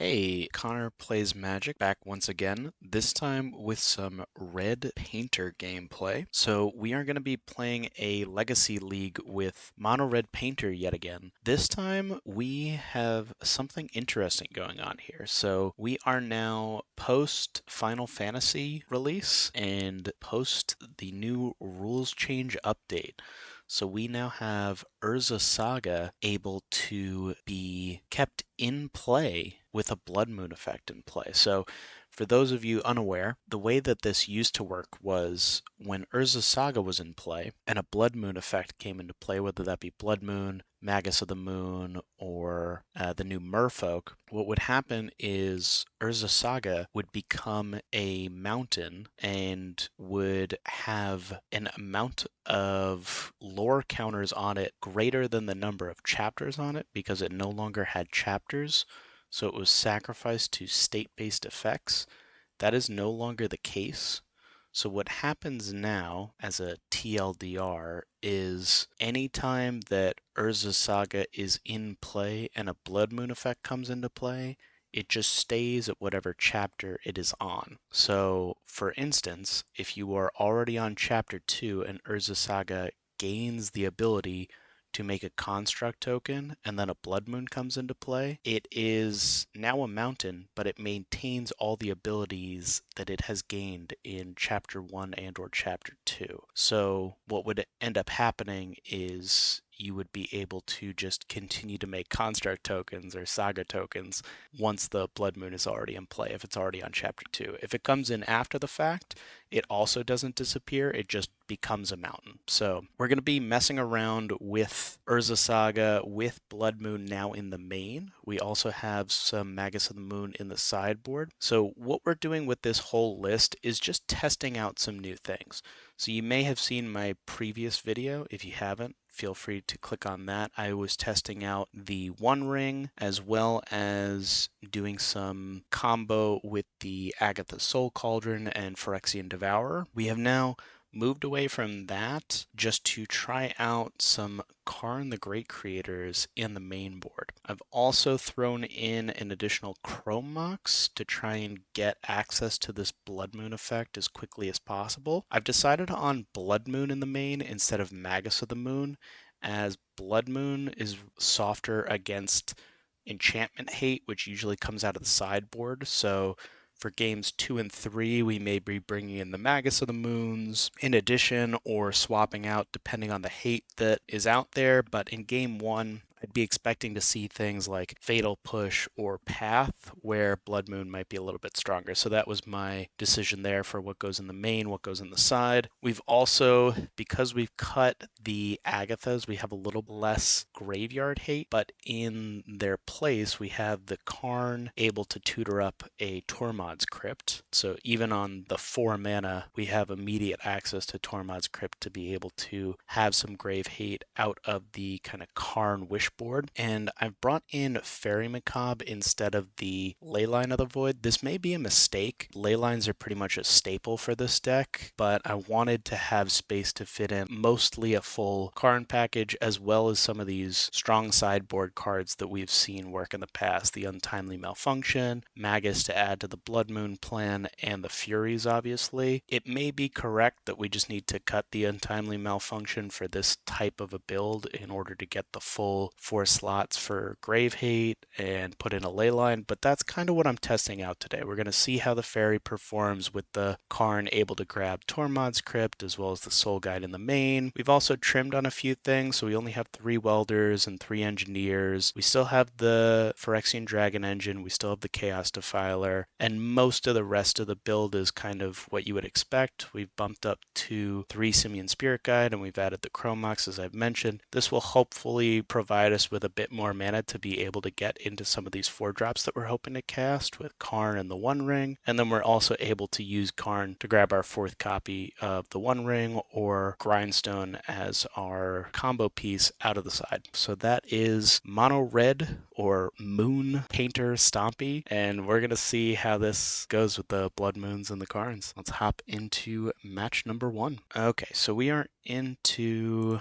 Hey, Connor Plays Magic back once again, this time with some Red Painter gameplay. So we are going to be playing a Legacy League with Mono Red Painter yet again. This time we have something interesting going on here. So we are now post Final Fantasy release and post the new rules change update. So we now have Urza Saga able to be kept in play with a Blood Moon effect in play. So for those of you unaware, the way that this used to work was when Urza Saga was in play and a Blood Moon effect came into play, whether that be Blood Moon, Magus of the Moon, or the new Merfolk, what would happen is Urza Saga would become a mountain and would have an amount of lore counters on it greater than the number of chapters on it because it no longer had chapters. So it was sacrificed to state-based effects. That is no longer the case. So what happens now as a TLDR is anytime that Urza Saga is in play and a Blood Moon effect comes into play, it just stays at whatever chapter it is on. So, for instance, if you are already on chapter 2 and Urza Saga gains the ability to make a construct token and then a Blood Moon comes into play, it is now a mountain, but it maintains all the abilities that it has gained in chapter 1 and or chapter 2. So what would end up happening is you would be able to just continue to make construct tokens or saga tokens once the Blood Moon is already in play, if it's already on chapter 2. If it comes in after the fact, it also doesn't disappear, it just becomes a mountain. So we're going to be messing around with Urza Saga with Blood Moon now in the main. We also have some Magus of the Moon in the sideboard. So what we're doing with this whole list is just testing out some new things. So you may have seen my previous video. If you haven't, feel free to click on that. I was testing out the One Ring as well as doing some combo with the Agatha Soul Cauldron and Phyrexian Devourer. We have now moved away from that just to try out some Karn the Great Creators in the main board. I've also thrown in an additional Chrome Mox to try and get access to this Blood Moon effect as quickly as possible. I've decided on Blood Moon in the main instead of Magus of the Moon, as Blood Moon is softer against enchantment hate, which usually comes out of the sideboard. So for games 2 and 3, we may be bringing in the Magus of the Moons in addition or swapping out depending on the hate that is out there. But in game 1, I'd be expecting to see things like Fatal Push or Path, where Blood Moon might be a little bit stronger. So that was my decision there for what goes in the main, what goes in the side. We've also, because we've cut the Agathas, we have a little less graveyard hate, but in their place, we have the Karn able to tutor up a Tormod's Crypt. So even on the 4 mana, we have immediate access to Tormod's Crypt to be able to have some grave hate out of the kind of Karn wish board. And I've brought in Fairy Macabre instead of the Leyline of the Void. This may be a mistake. Leylines are pretty much a staple for this deck, but I wanted to have space to fit in mostly a full Karn package as well as some of these strong sideboard cards that we've seen work in the past. The Untimely Malfunction, Magus to add to the Blood Moon plan, and the Furies, obviously. It may be correct that we just need to cut the Untimely Malfunction for this type of a build in order to get the full 4 slots for Grave Hate and put in a Leyline, but that's kind of what I'm testing out today. We're going to see how the Fairy performs with the Karn able to grab Tormod's Crypt as well as the Soul Guide in the main. We've also trimmed on a few things, so we only have 3 Welders and 3 Engineers. We still have the Phyrexian Dragon Engine, we still have the Chaos Defiler, and most of the rest of the build is kind of what you would expect. We've bumped up to 3 Simian Spirit Guide, and we've added the Chrome Mox, as I've mentioned. This will hopefully provide us with a bit more mana to be able to get into some of these 4-drops that we're hoping to cast with Karn and the One Ring, and then we're also able to use Karn to grab our 4th copy of the One Ring or Grindstone as our combo piece out of the side. So that is Mono Red or Moon Painter Stompy, and we're going to see how this goes with the Blood Moons and the Karns. Let's hop into match number 1. Okay, so we are into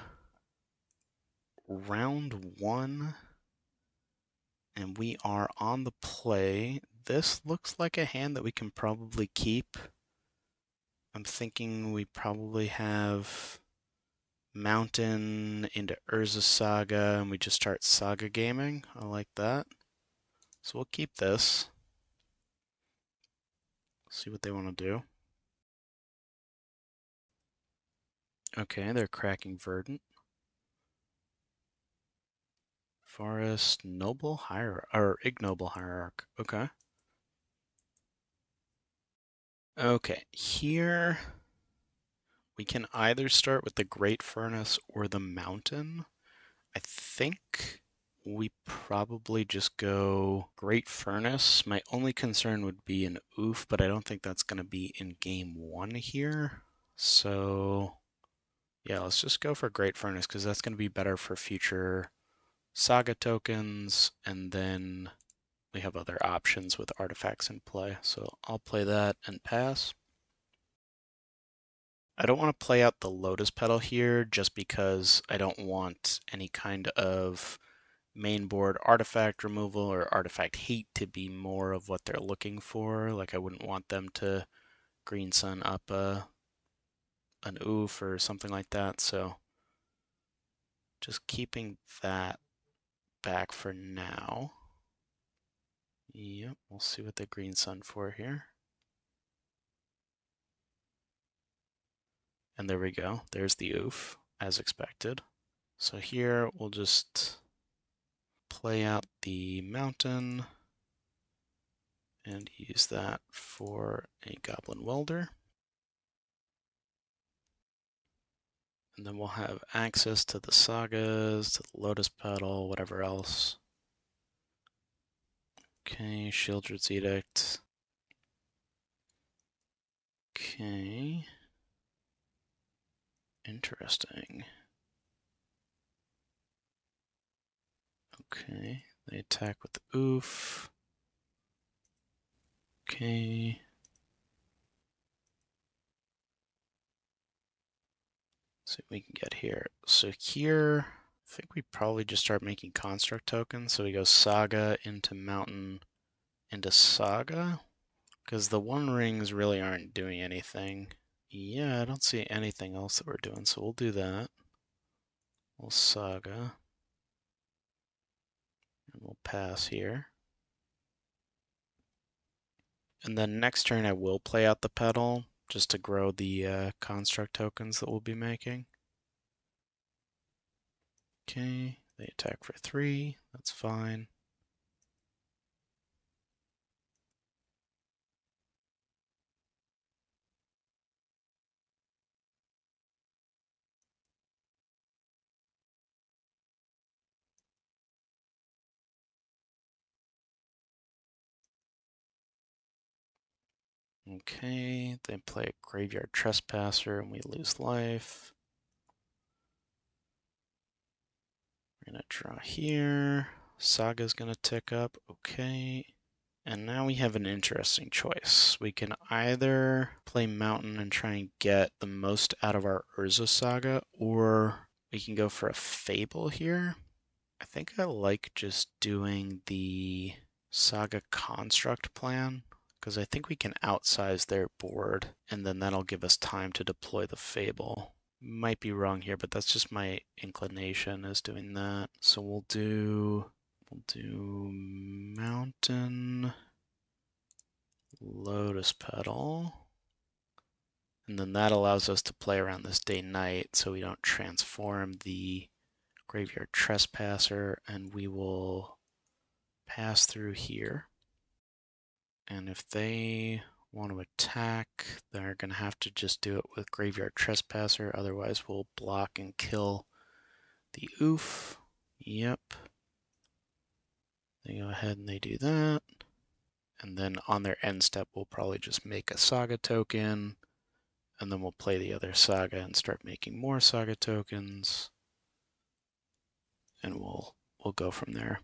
round 1 And we are on the play. This looks like a hand that we can probably keep. I'm thinking we probably have Mountain into Urza Saga, and we just start Saga gaming. I like that. So we'll keep this. See what they want to do. Okay, they're cracking Verdant. Forest, Noble Hierarch, or Ignoble Hierarch. Okay. Okay, here we can either start with the Great Furnace or the Mountain. I think we probably just go Great Furnace. My only concern would be an oof, but I don't think that's going to be in game one here. So, yeah, let's just go for Great Furnace because that's going to be better for future Saga tokens, and then we have other options with artifacts in play. So I'll play that and pass. I don't want to play out the Lotus Petal here just because I don't want any kind of main board artifact removal or artifact hate to be more of what they're looking for. Like I wouldn't want them to green sun up an oof or something like that. So just keeping that back for now. Yep, we'll see what they green sun for here. And there we go. There's the oof, as expected. So here we'll just play out the mountain and use that for a goblin welder. And then we'll have access to the sagas, to the lotus petal, whatever else. Okay, Shieldred's Edict. Okay. Interesting. Okay, they attack with the oof. Okay. Let's see what we can get here. So here, I think we probably just start making construct tokens. So we go Saga into Mountain into Saga. Because the One Rings really aren't doing anything. Yeah, I don't see anything else that we're doing, so we'll do that. We'll Saga. And we'll pass here. And then next turn I will play out the petal, just to grow the construct tokens that we'll be making. Okay, they attack for 3, that's fine. Okay, they play a Graveyard Trespasser and we lose life. We're gonna draw here. Saga's gonna tick up, okay. And now we have an interesting choice. We can either play Mountain and try and get the most out of our Urza Saga, or we can go for a Fable here. I think I like just doing the Saga Construct plan, because I think we can outsize their board, and then that'll give us time to deploy the Fable. Might be wrong here, but that's just my inclination is doing that. So we'll do Mountain, Lotus Petal, and then that allows us to play around this day-night so we don't transform the Graveyard Trespasser, and we will pass through here. And if they want to attack, they're going to have to just do it with Graveyard Trespasser, otherwise we'll block and kill the oof. Yep. They go ahead and they do that. And then on their end step, we'll probably just make a Saga token, and then we'll play the other Saga and start making more Saga tokens, and we'll go from there.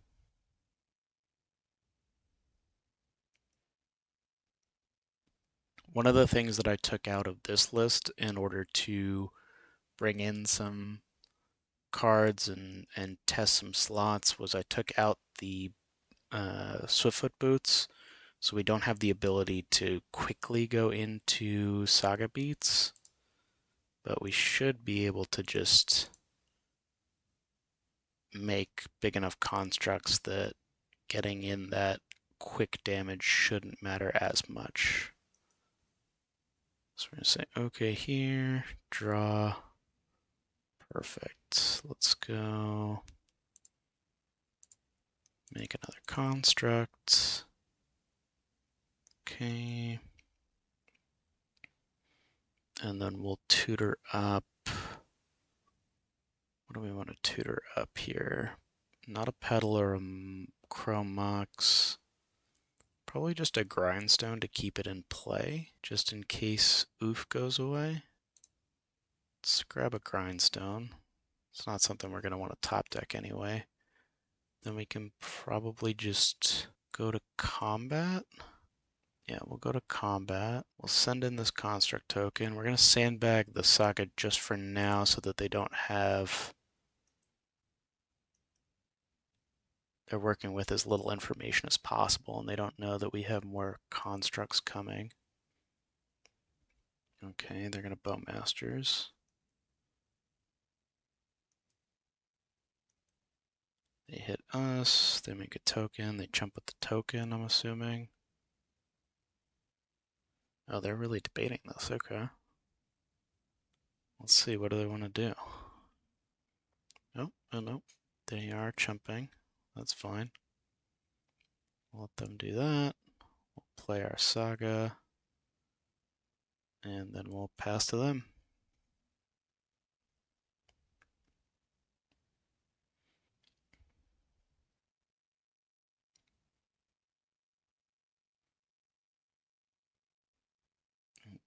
One of the things that I took out of this list in order to bring in some cards and test some slots was I took out the Swiftfoot boots, so we don't have the ability to quickly go into Saga beats, but we should be able to just make big enough constructs that getting in that quick damage shouldn't matter as much. So we're going to say, okay, here, draw. Perfect. Let's go make another construct. Okay. And then we'll tutor up. What do we want to tutor up here? Not a pedal or a chrome mox. Probably just a grindstone to keep it in play, just in case oof goes away. Let's grab a grindstone. It's not something we're going to want to top deck anyway. Then we can probably just go to combat. Yeah, we'll go to combat. We'll send in this construct token. We're going to sandbag the Saga just for now so that they don't have... They're working with as little information as possible and they don't know that we have more constructs coming. Okay, they're going to Bowmasters. They hit us, they make a token, they jump with the token, I'm assuming. Oh, they're really debating this, okay. Let's see, what do they want to do? Nope. They are jumping. That's fine. We'll let them do that. We'll play our Saga. And then we'll pass to them.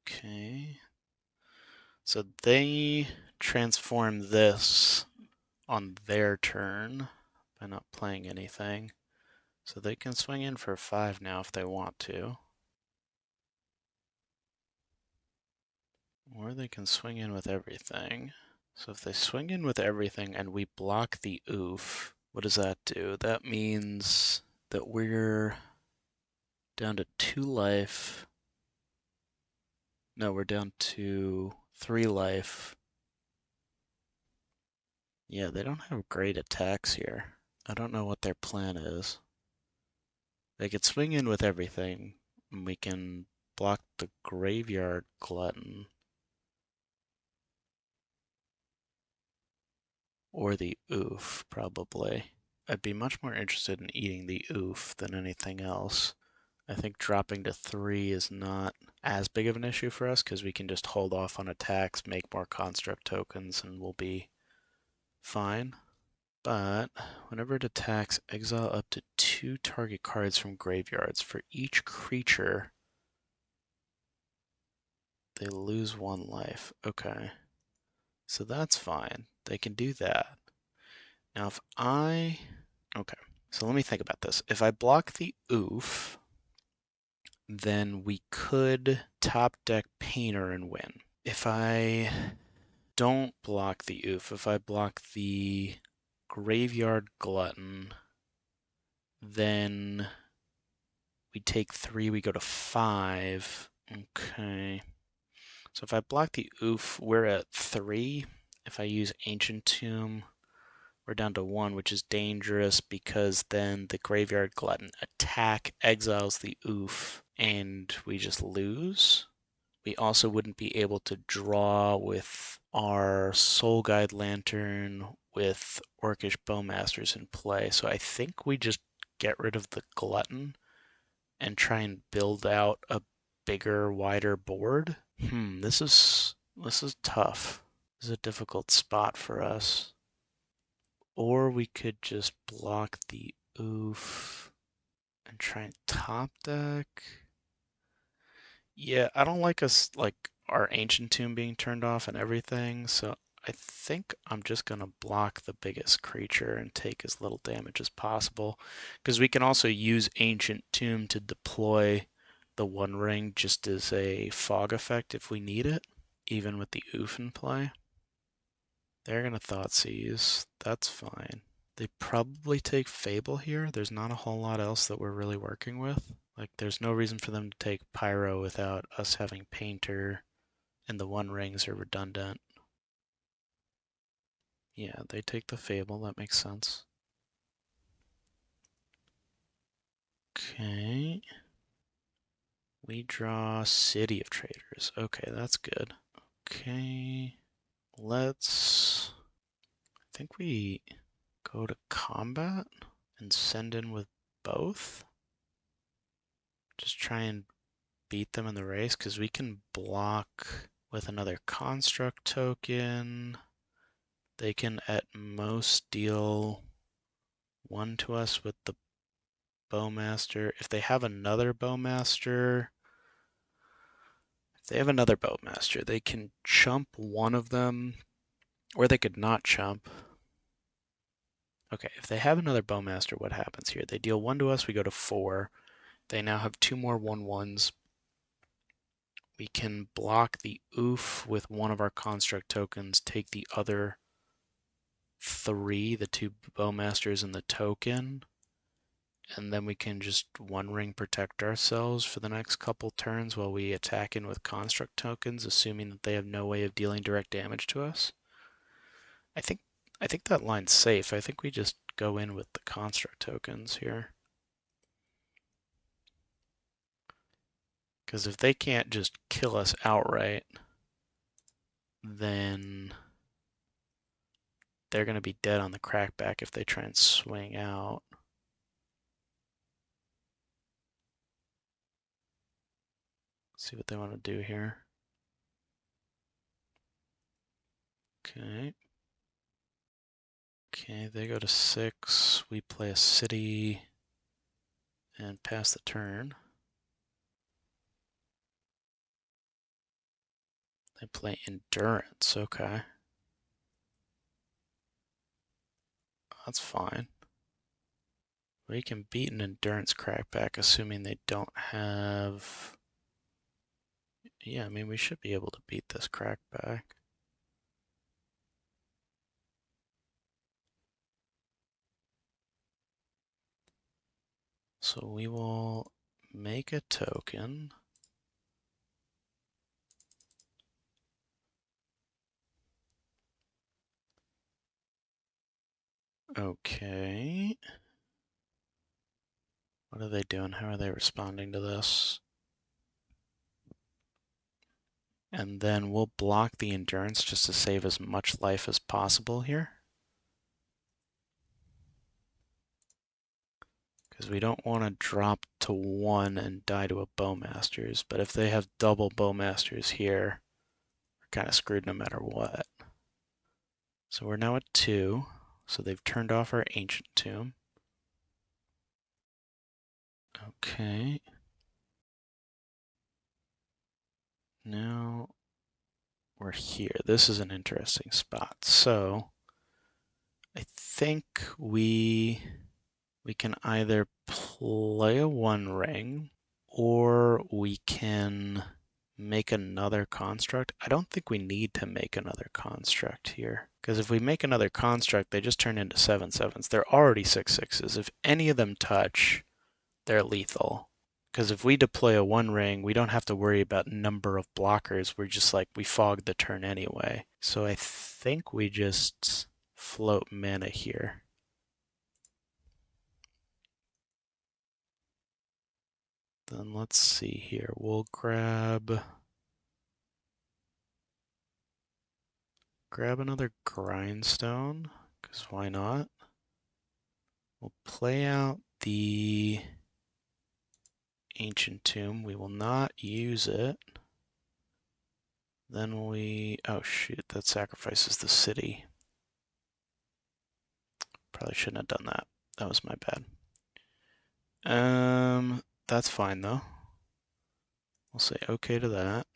Okay. So they transform this on their turn by not playing anything. So they can swing in for 5 now if they want to. Or they can swing in with everything. So if they swing in with everything and we block the oof, what does that do? That means that we're down to 2 life. No, we're down to 3 life. Yeah, they don't have great attacks here. I don't know what their plan is. They could swing in with everything, and we can block the Graveyard Glutton. Or the oof, probably. I'd be much more interested in eating the oof than anything else. I think dropping to 3 is not as big of an issue for us because we can just hold off on attacks, make more construct tokens, and we'll be fine. But whenever it attacks, exile up to 2 target cards from graveyards. For each creature, they lose 1 life. Okay. So that's fine. They can do that. Now if I... Okay. So let me think about this. If I block the oof, then we could top deck Painter and win. If I don't block the oof, if I block the Graveyard Glutton, then we take 3, we go to 5. Okay. So if I block the oof, we're at 3. If I use Ancient Tomb, we're down to 1, which is dangerous because then the Graveyard Glutton attack exiles the oof and we just lose. We also wouldn't be able to draw with our Soul Guide Lantern with Orcish Bowmasters in play. So I think we just get rid of the Glutton and try and build out a bigger, wider board. This is tough. This is a difficult spot for us. Or we could just block the oof and try and top deck. Yeah, I don't like us our Ancient Tomb being turned off and everything, so I think I'm just gonna block the biggest creature and take as little damage as possible. Because we can also use Ancient Tomb to deploy the One Ring just as a fog effect if we need it, even with the oof in play. They're gonna Thoughtseize. That's fine. They probably take Fable here. There's not a whole lot else that we're really working with. Like, there's no reason for them to take Pyro without us having Painter, and the One Rings are redundant. Yeah, they take the Fable. That makes sense. Okay. We draw City of Traders. Okay, that's good. Okay. Let's... I think we go to combat and send in with both. Just try and beat them in the race, because we can block with another construct token. They can at most deal 1 to us with the Bowmaster. If they have another Bowmaster, they can chump one of them, or they could not chump. Okay, if they have another Bowmaster, what happens here? They deal 1 to us, we go to 4. They now have 2 more 1/1s. We can block the oof with one of our construct tokens, take the other 3, the 2 Bowmasters and the token, and then we can just One Ring protect ourselves for the next couple turns while we attack in with construct tokens, assuming that they have no way of dealing direct damage to us. I think that line's safe. I think we just go in with the construct tokens here. Because if they can't just kill us outright, then they're going to be dead on the crackback if they try and swing out. See what they want to do here. Okay. Okay, they go to 6. We play a city and pass the turn. They play endurance. Okay. That's fine. We can beat an endurance crackback, assuming they don't have... Yeah, I mean, we should be able to beat this crackback. So we will make a token. Okay. What are they doing? How are they responding to this? And then we'll block the endurance just to save as much life as possible here. Because we don't want to drop to 1 and die to a Bowmasters, but if they have double Bowmasters here, we're kind of screwed no matter what. So we're now at 2, so they've turned off our Ancient Tomb. Okay. Now we're here. This is an interesting spot. So I think we can either play a One Ring, or we can make another construct. I don't think we need to make another construct here, because if we make another construct, they just turn into 7/7s. They're already 6/6s. If any of them touch, they're lethal. Because if we deploy a One Ring, we don't have to worry about number of blockers. We're just like, we fog the turn anyway. So I think we just float mana here. Then let's see here. We'll grab another grindstone, because why not? We'll play out the Ancient Tomb. We will not use it. Then oh shoot, that sacrifices the city. Probably shouldn't have done that. That was my bad. That's fine though. We'll say okay to that.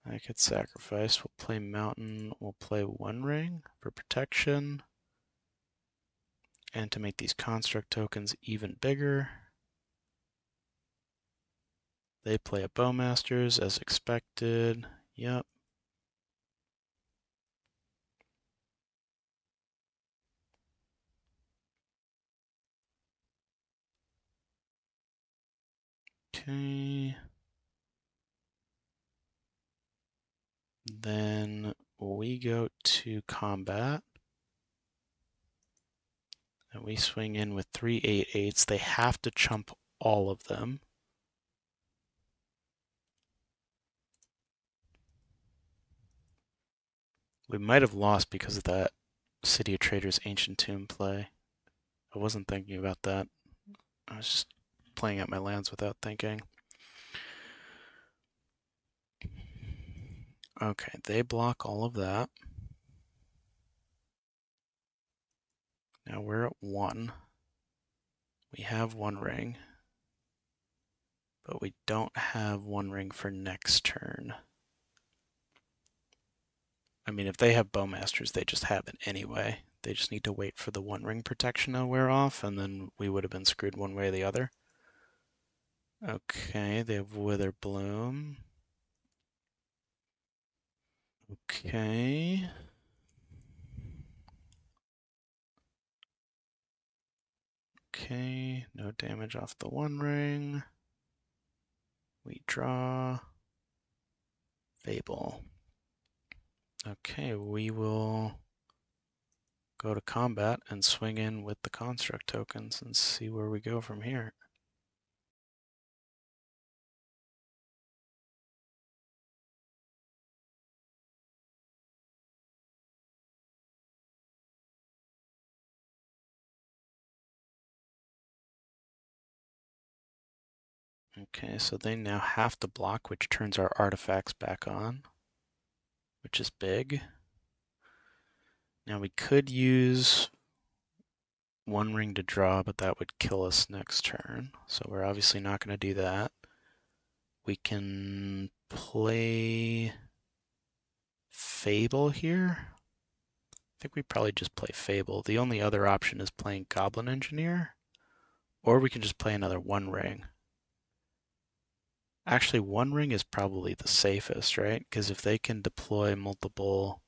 I could sacrifice. We'll play Mountain. We'll play One Ring for protection. And to make these construct tokens even bigger. They play a Bowmasters as expected. Yep. Okay. Then we go to combat. And we swing in with 3 8/8s. They have to chump all of them. We might have lost because of that City of Traders Ancient Tomb play. I wasn't thinking about that. I was just playing out my lands without thinking. Okay, they block all of that. Now we're at 1. We have 1 ring, but we don't have 1 ring for next turn. I mean, if they have Bowmasters, they just have it anyway. They just need to wait for the 1 ring protection to wear off, and then we would have been screwed one way or the other. Okay, they have Wither Bloom. Okay. Okay, no damage off the 1 ring. We draw Fable. Okay, we will go to combat and swing in with the construct tokens and see where we go from here. Okay, so they now have to block, which turns our artifacts back on, which is big. Now we could use 1 ring to draw, but that would kill us next turn. So we're obviously not going to do that. We can play Fable here. I think we probably just play Fable. The only other option is playing Goblin Engineer, or we can just play another 1 ring. Actually, 1 ring is probably the safest, right? Because if they can deploy multiple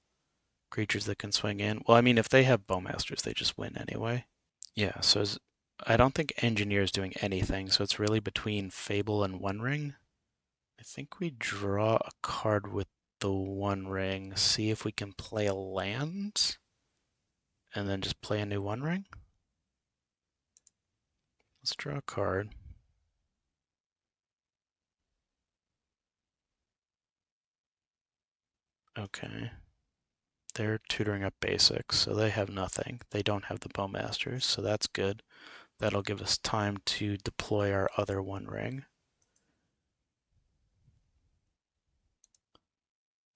creatures that can swing in, well, I mean, if they have Bowmasters, they just win anyway. Yeah, so I don't think Engineer is doing anything, so it's really between Fable and 1 ring. I think we draw a card with the 1 ring, see if we can play a land, and then just play a new 1 ring. Let's draw a card. Okay. They're tutoring up basics, so they have nothing. They don't have the Bowmasters, so that's good. That'll give us time to deploy our other 1 ring.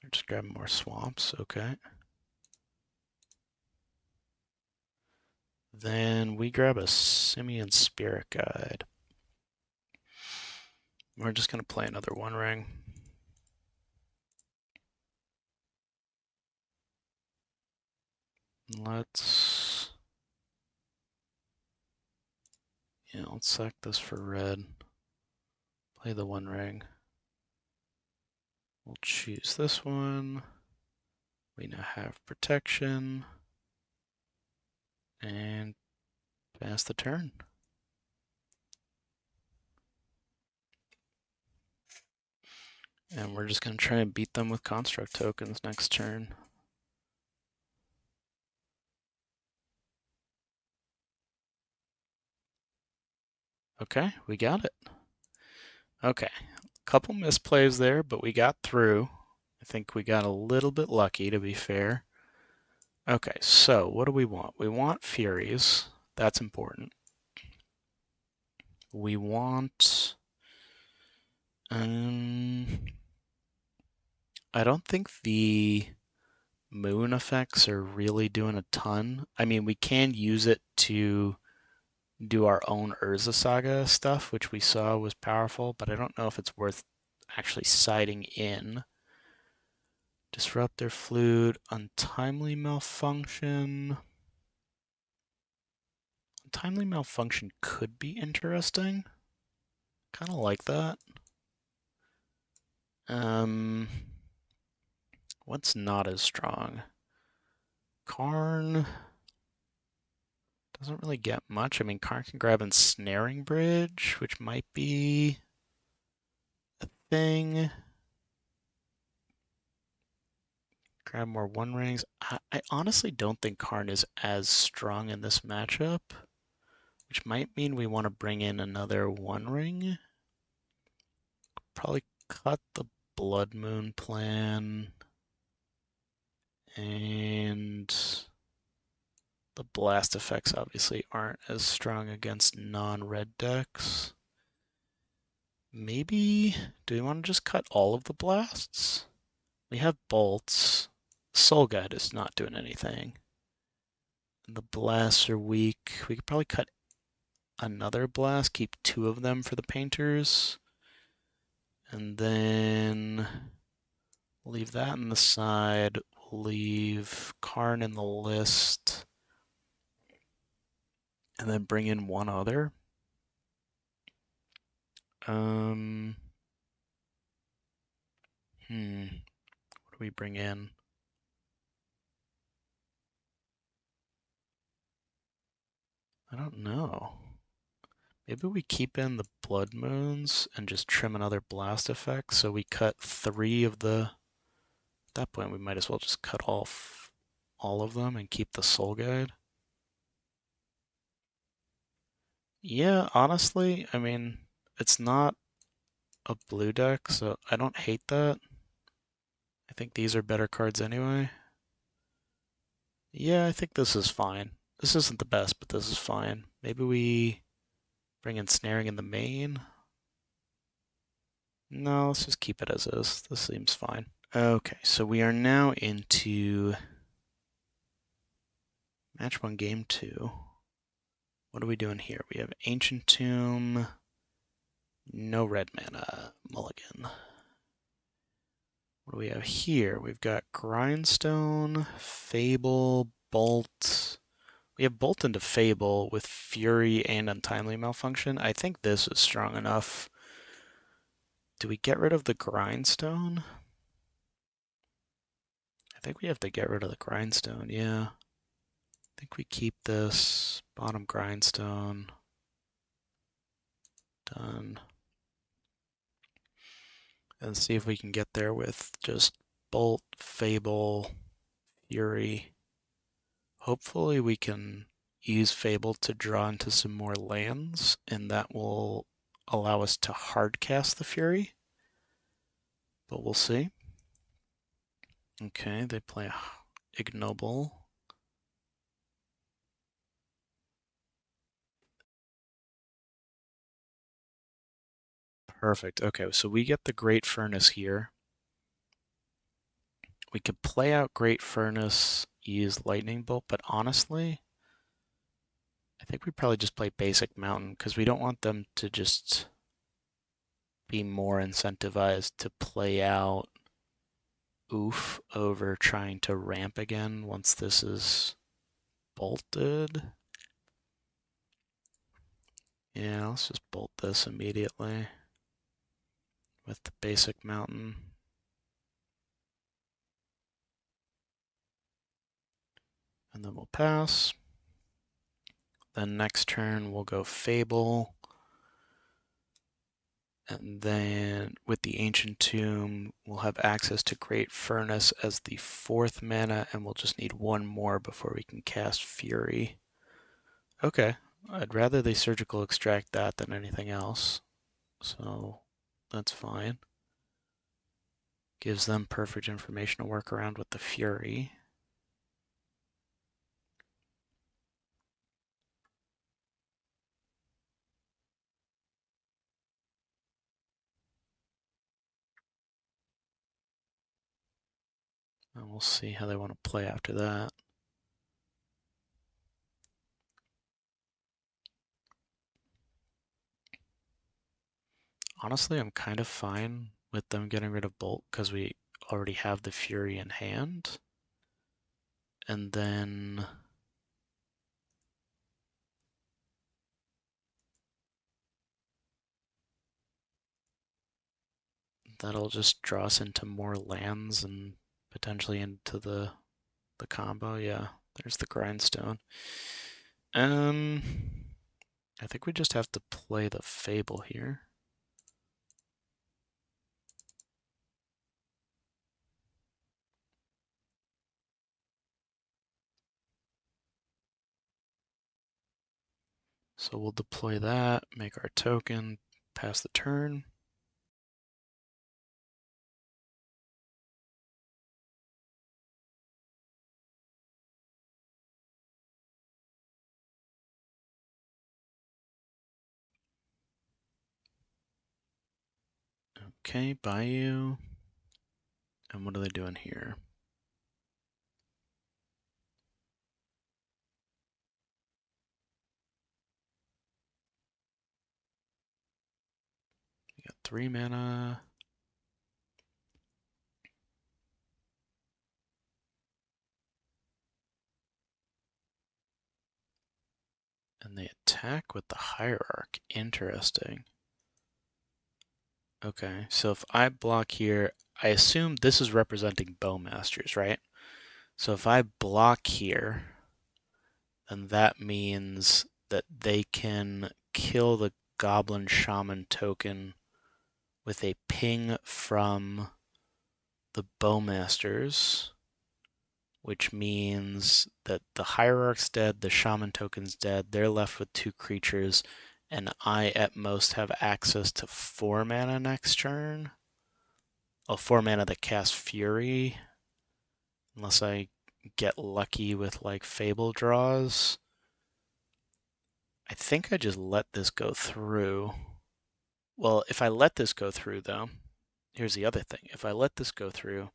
They're just grabbing more swamps, okay. Then we grab a Simian Spirit Guide. We're just going to play another 1 ring. Let's sack this for red. Play the 1 ring. We'll choose this one. We now have protection. And pass the turn. And we're just going to try and beat them with construct tokens next turn. Okay, we got it. Okay, couple misplays there, but we got through. I think we got a little bit lucky, to be fair. Okay, so what do we want? We want Furies. That's important. We want... I don't think the moon effects are really doing a ton. I mean, we can use it to do our own Urza Saga stuff, which we saw was powerful, but I don't know if it's worth actually siding in. Disruptor Flute, Untimely Malfunction. Untimely Malfunction could be interesting. Kind of like that. What's not as strong? Karn doesn't really get much. I mean, Karn can grab Ensnaring Bridge, which might be anything. Grab more one rings. I honestly don't think Karn is as strong in this matchup, which might mean we want to bring in another one ring. Probably cut the Blood Moon plan. And the blast effects obviously aren't as strong against non-red decks. Maybe, do we want to just cut all of the blasts? We have bolts. Soul Guide is not doing anything. The blasts are weak. We could probably cut another blast, keep two of them for the painters. And then leave that on the side. We'll leave Karn in the list. And then bring in one other. What do we bring in? I don't know. Maybe we keep in the Blood Moons and just trim another blast effect, so we cut three of the... At that point, we might as well just cut off all of them and keep the Soul Guide. Yeah, honestly, I mean, it's not a blue deck, so I don't hate that. I think these are better cards anyway. Yeah, I think this is fine. This isn't the best, but this is fine. Maybe we bring in Snaring in the main. No, let's just keep it as is. This seems fine. Okay, so we are now into match 1, game 2. What are we doing here? We have Ancient Tomb, no red mana, mulligan. What do we have here? We've got Grindstone, Fable, Bolt. We have Bolt into Fable with Fury and Untimely Malfunction. I think this is strong enough. Do we get rid of the Grindstone? I think we have to get rid of the Grindstone, yeah. I think we keep this bottom Grindstone. Done. And see if we can get there with just Bolt, Fable, Fury. Hopefully we can use Fable to draw into some more lands, and that will allow us to hardcast the Fury. But we'll see. Okay, they play Ignoble. Perfect. Okay, so we get the Great Furnace here. We could play out Great Furnace, use Lightning Bolt, but honestly, I think we probably just play Basic Mountain because we don't want them to just be more incentivized to play out Oof over trying to ramp again once this is bolted. Yeah, let's just bolt this immediately with the Basic Mountain. And then we'll pass. Then next turn we'll go Fable. And then with the Ancient Tomb, we'll have access to Great Furnace as the 4th mana, and we'll just need one more before we can cast Fury. Okay, I'd rather they Surgical Extract that than anything else, so that's fine. Gives them perfect information to work around with the Fury. And we'll see how they want to play after that. Honestly, I'm kind of fine with them getting rid of Bolt because we already have the Fury in hand. And then that'll just draw us into more lands and potentially into the combo. Yeah, there's the Grindstone. I think we just have to play the Fable here. So we'll deploy that, make our token, pass the turn. Okay, Bayou. And what are they doing here? You got 3 mana. And they attack with the Hierarch. Interesting. Okay, so if I block here, I assume this is representing Bowmasters, right? So if I block here, then that means that they can kill the Goblin Shaman token with a ping from the Bowmasters, which means that the Hierarch's dead, the Shaman token's dead, they're left with 2 creatures, and I at most have access to 4 mana next turn. Oh, 4 mana that casts Fury, unless I get lucky with like Fable draws. I think I just let this go through. Well, if I let this go through, though, here's the other thing. If I let this go through,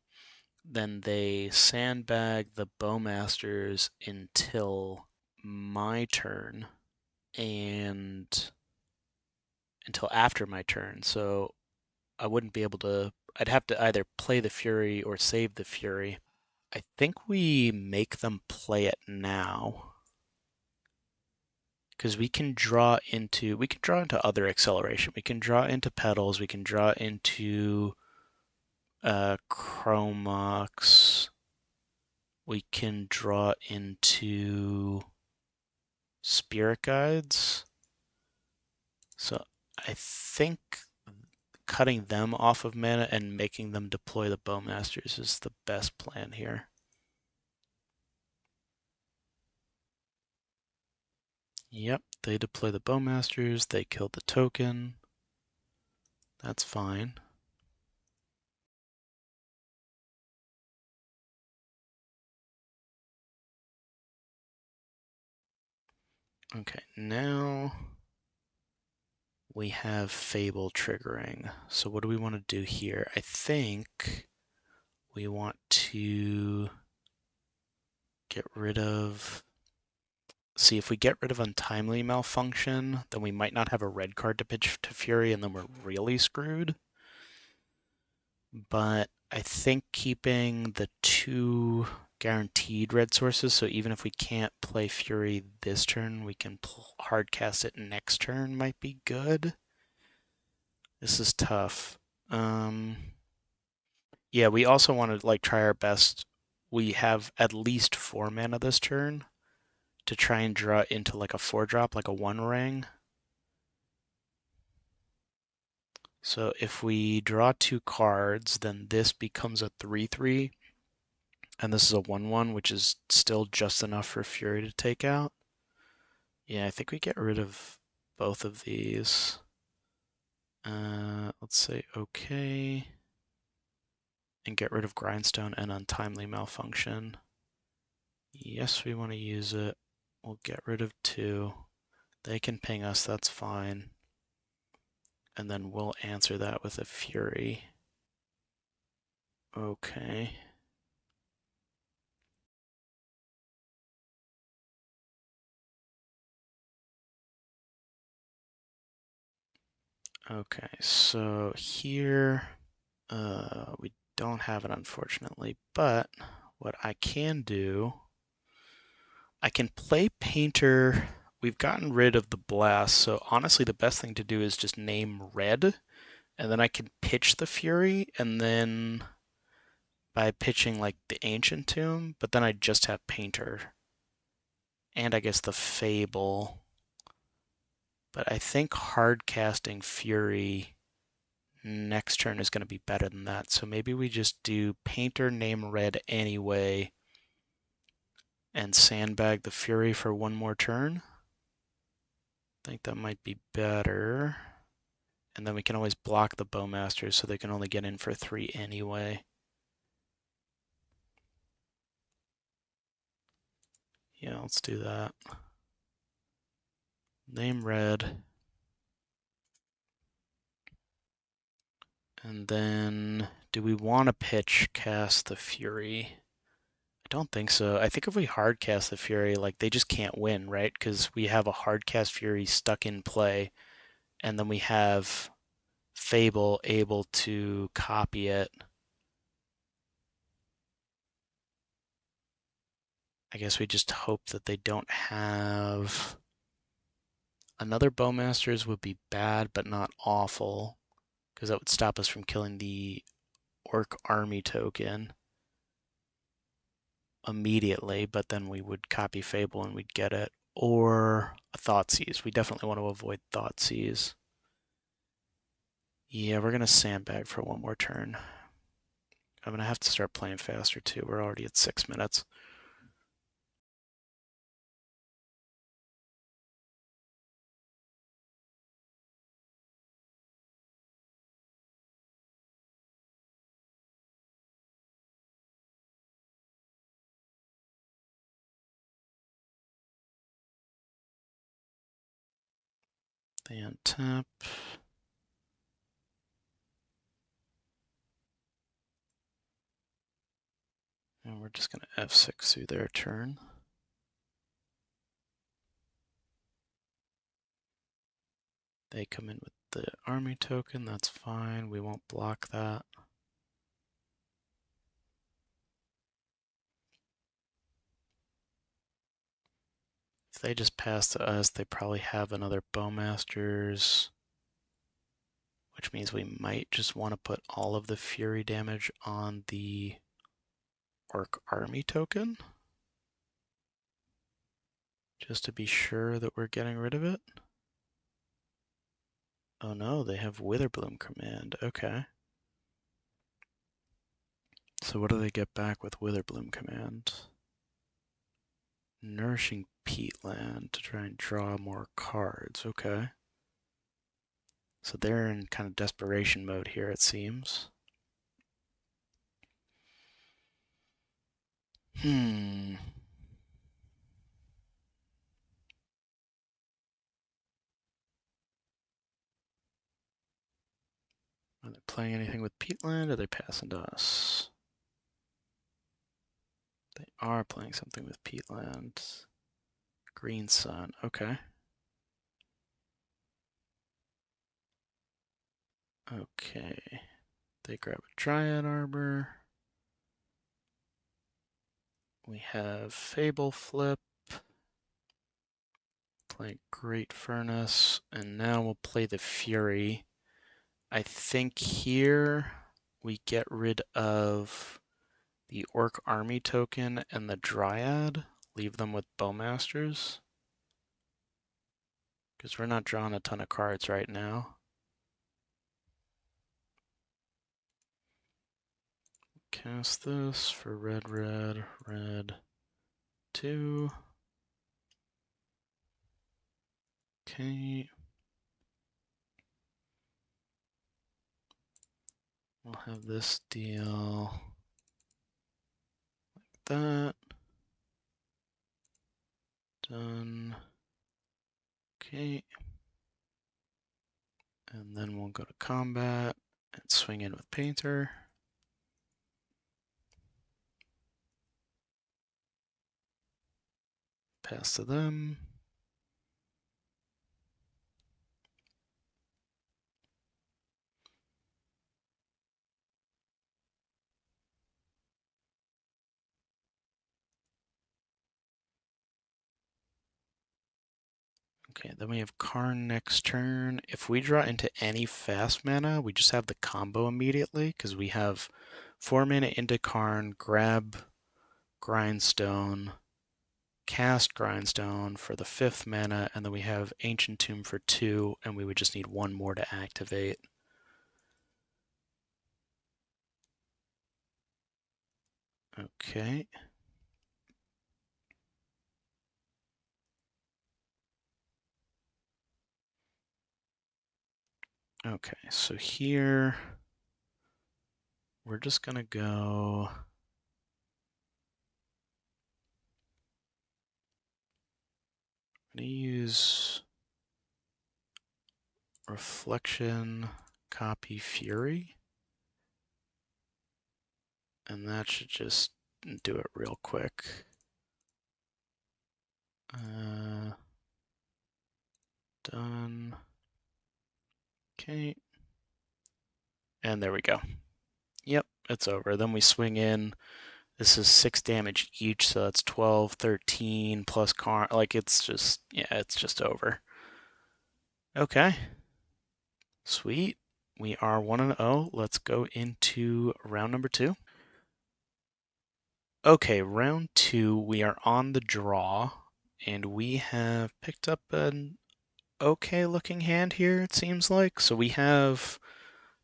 then they sandbag the Bowmasters until my turn and until after my turn. So I wouldn't be able to. I'd have to either play the Fury or save the Fury. I think we make them play it now because we can draw into other acceleration. We can draw into Petals. We can draw into Chromox. We can draw into Spirit Guides. So I think cutting them off of mana and making them deploy the Bowmasters is the best plan here. Yep, they deploy the Bowmasters, they kill the token. That's fine. Okay, now we have Fable triggering. So what do we want to do here? I think we want to get rid of... See, if we get rid of Untimely Malfunction, then we might not have a red card to pitch to Fury, and then we're really screwed. But I think keeping the 2 guaranteed red sources, so even if we can't play Fury this turn, we can hardcast it next turn, might be good. This is tough. Yeah, we also want to like try our best. We have at least 4 mana this turn to try and draw into like a 4-drop, like a 1 ring. So if we draw 2 cards, then this becomes a 3/3, and this is a 1/1, which is still just enough for Fury to take out. Yeah, I think we get rid of both of these. Let's say okay, and get rid of Grindstone and Untimely Malfunction. Yes, we want to use it. We'll get rid of 2. They can ping us, that's fine. And then we'll answer that with a Fury. Okay. Okay, so here we don't have it unfortunately, but what I can do, I can play Painter. We've gotten rid of the blast, so honestly the best thing to do is just name red, and then I can pitch the Fury, and then by pitching like the Ancient Tomb, but then I just have Painter. And I guess the Fable. But I think hard casting Fury next turn is going to be better than that. So maybe we just do Painter name red anyway and sandbag the Fury for 1 more turn. I think that might be better. And then we can always block the Bowmasters so they can only get in for 3 anyway. Yeah, let's do that. Name red. And then, do we want to pitch cast the Fury? I don't think so. I think if we hard cast the Fury, like they just can't win, right? Because we have a hard cast Fury stuck in play, and then we have Fable able to copy it. I guess we just hope that they don't have another Bowmasters would be bad, but not awful, because that would stop us from killing the Orc Army token immediately, but then we would copy Fable and we'd get it. Or a Thoughtseize. We definitely want to avoid Thoughtseize. Yeah, we're going to sandbag for one more turn. I'm going to have to start playing faster too. We're already at 6 minutes. They untap. And we're just going to F6 through their turn. They come in with the army token, that's fine. We won't block that. If they just pass to us, they probably have another Bowmasters, which means we might just want to put all of the Fury damage on the Orc Army token, just to be sure that we're getting rid of it. Oh no, they have Witherbloom Command. Okay. So what do they get back with Witherbloom Command? Nourishing Peatland to try and draw more cards. Okay. So they're in kind of desperation mode here, it seems. Are they playing anything with Peatland? Or are they passing to us? They are playing something with Peatland. Green Sun. Okay. Okay. They grab a Dryad Arbor. We have Fable Flip. Play Great Furnace. And now we'll play the Fury. I think here we get rid of the Orc Army token and the Dryad. Leave them with Bowmasters. Because we're not drawing a ton of cards right now. Cast this for red, red, red, 2. Okay. We'll have this deal like that. Done. Okay. And then we'll go to combat and swing in with Painter. Pass to them. Okay, then we have Karn next turn. If we draw into any fast mana, we just have the combo immediately because we have 4 mana into Karn, grab Grindstone, cast Grindstone for the 5th mana, and then we have Ancient Tomb for 2, and we would just need 1 more to activate. Okay. Okay, so here we're just gonna go. I'm gonna use reflection, copy fury, and that should just do it real quick. Done. Okay. And there we go. Yep, it's over. Then we swing in. This is 6 damage each, so that's 12, 13 plus Karn. Like, it's just, yeah, it's just over. Okay. Sweet. We are 1-0. Let's go into round number 2. Okay, round 2, we are on the draw, and we have picked up an okay looking hand here, it seems like. So we have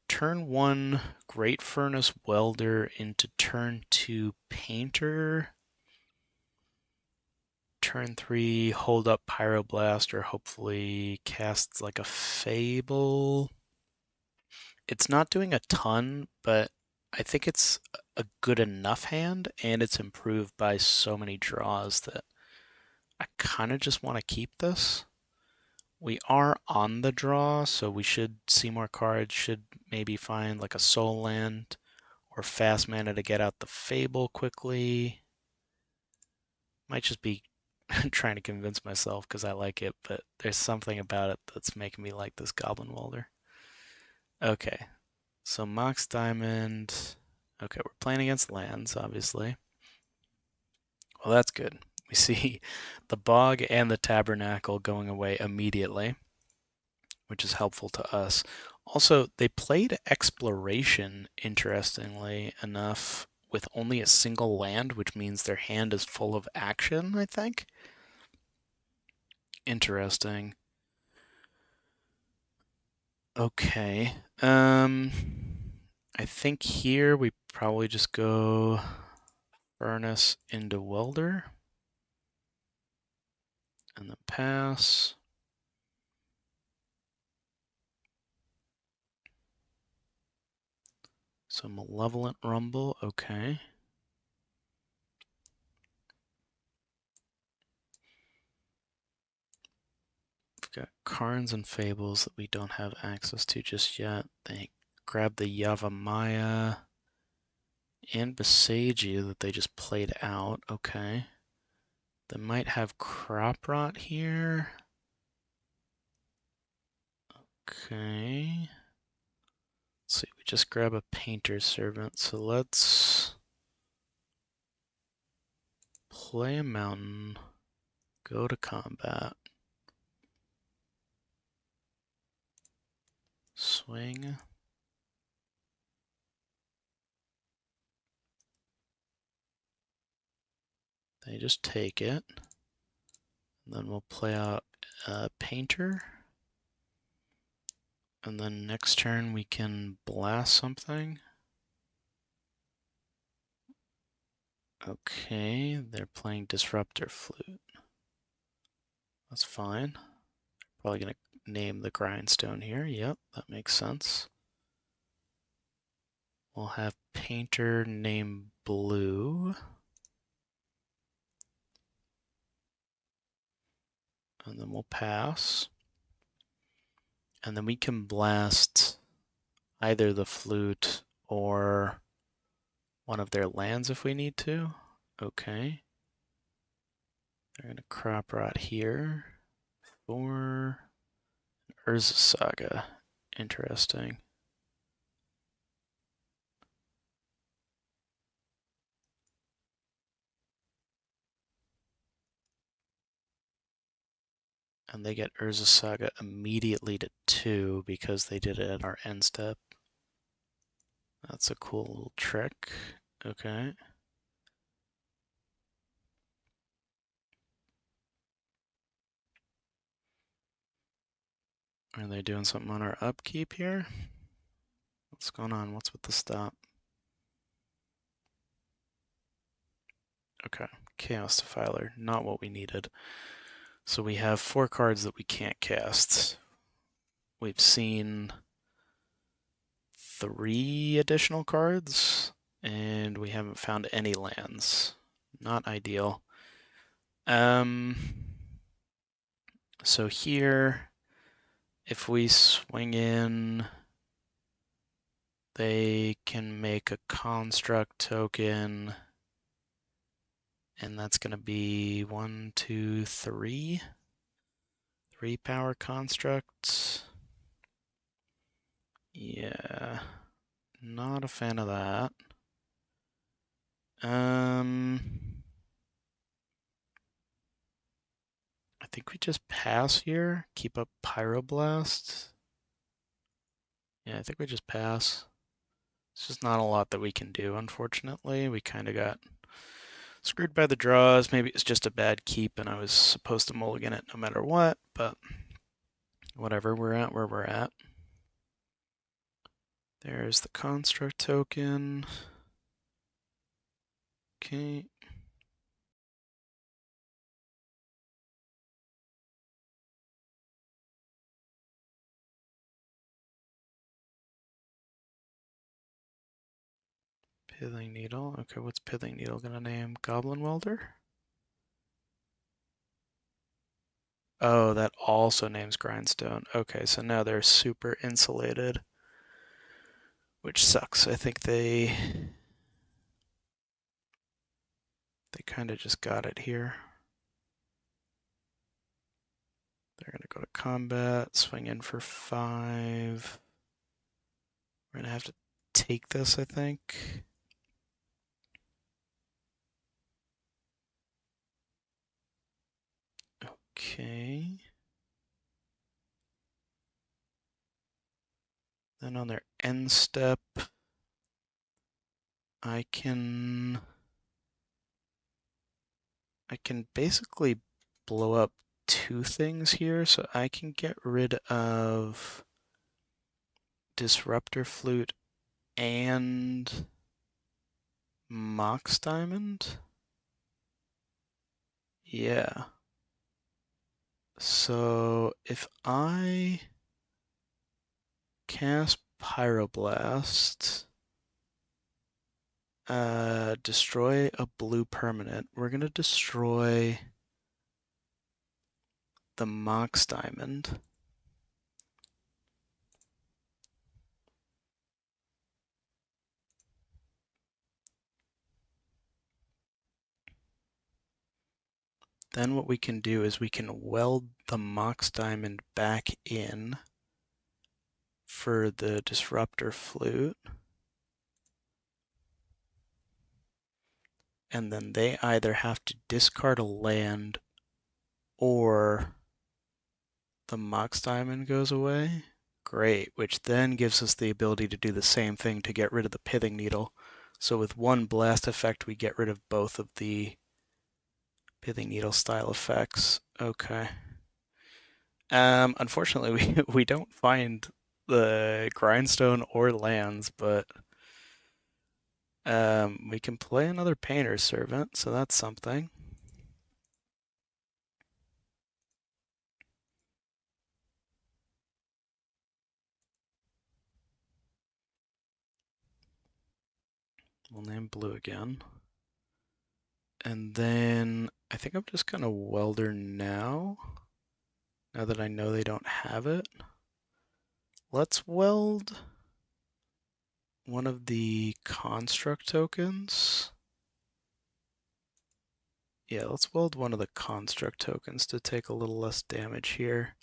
turn 1 Great Furnace Welder into turn 2 Painter. Turn 3 Hold Up Pyroblast, or hopefully casts like a Fable. It's not doing a ton, but I think it's a good enough hand, and it's improved by so many draws that I kind of just want to keep this. We are on the draw, so we should see more cards, should maybe find like a soul land or fast mana to get out the Fable quickly. Might just be trying to convince myself because I like it, but there's something about it that's making me like this Goblin Welder. Okay, so Mox Diamond. Okay, we're playing against lands, obviously. Well, that's good. We see the Bog and the Tabernacle going away immediately, which is helpful to us. Also, they played Exploration, interestingly enough, with only a single land, which means their hand is full of action, I think. Interesting. Okay. I think here we probably just go Furnace into Welder and then pass. So Malevolent Rumble, okay. We've got Karns and Fables that we don't have access to just yet. They grab the Yavimaya and Besage that they just played out, okay. They might have Crop Rot here. Okay. Let's see, we just grab a Painter's Servant, so let's play a mountain, go to combat, swing. They just take it. And then we'll play out a Painter. And then next turn we can blast something. Okay, they're playing Disruptor Flute. That's fine. Probably going to name the Grindstone here. Yep, that makes sense. We'll have Painter name Blue. And then we'll pass. And then we can blast either the flute or one of their lands if we need to. Okay. They're going to Crop Rot here for Urza Saga. Interesting. And they get Urza Saga immediately to 2 because they did it at our end step. That's a cool little trick. Okay. Are they doing something on our upkeep here? What's going on? What's with the stop? Okay. Chaos Defiler. Not what we needed. So we have 4 cards that we can't cast. We've seen 3 additional cards, and we haven't found any lands. Not ideal. So here, if we swing in, they can make a construct token, and that's going to be 1, 2, 3. 3 power constructs. Yeah, not a fan of that. I think we just pass here, keep up Pyroblast. Yeah, I think we just pass. It's just not a lot that we can do, unfortunately. We kind of got screwed by the draws. Maybe it's just a bad keep and I was supposed to mulligan it no matter what, but whatever, we're at where we're at. There's the construct token. Okay. Pithing Needle. Okay, what's Pithing Needle gonna name? Goblin Welder? Oh, that also names Grindstone. Okay, so now they're super insulated, which sucks. I think they kind of just got it here. They're gonna go to combat, swing in for 5. We're gonna have to take this, I think. Okay. Then on their end step, I can basically blow up 2 things here, so I can get rid of Disruptor Flute and Mox Diamond. Yeah. So if I cast Pyroblast, destroy a blue permanent, we're gonna destroy the Mox Diamond. Then what we can do is we can weld the Mox Diamond back in for the Disruptor Flute. And then they either have to discard a land or the Mox Diamond goes away. Great, which then gives us the ability to do the same thing to get rid of the Pithing Needle. So with one blast effect, we get rid of both of the Pithing Needle style effects. Okay. Unfortunately, we don't find the Grindstone or lands, but we can play another Painter's Servant, so that's something. We'll name blue again. And then I think I'm just gonna Welder now that I know they don't have it. Let's weld one of the construct tokens. Yeah, let's weld one of the construct tokens to take a little less damage here.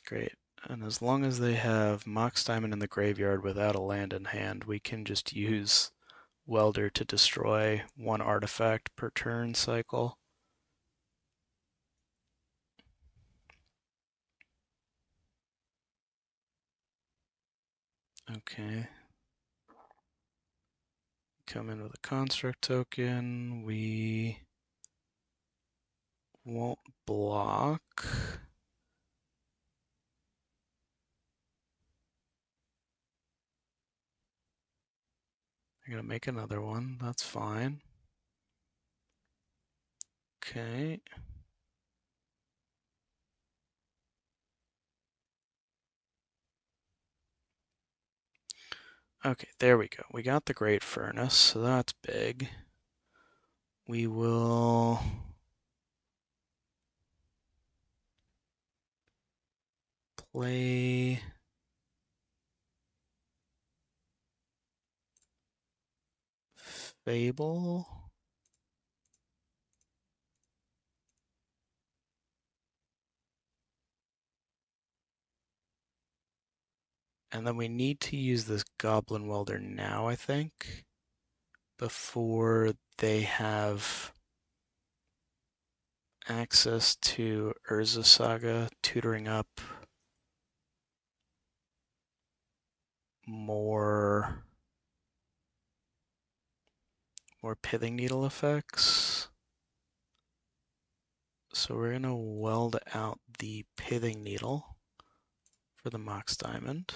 Great. And as long as they have Mox Diamond in the graveyard without a land in hand, we can just use Welder to destroy 1 artifact per turn cycle. Okay. Come in with a construct token. We won't block. We're gonna make another one. That's fine. Okay. Okay, there we go. We got the Great Furnace, so that's big. We will play Fable. And then we need to use this Goblin Welder now, I think, before they have access to Urza Saga, tutoring up more pithing needle effects. So we're gonna weld out the pithing needle for the Mox Diamond.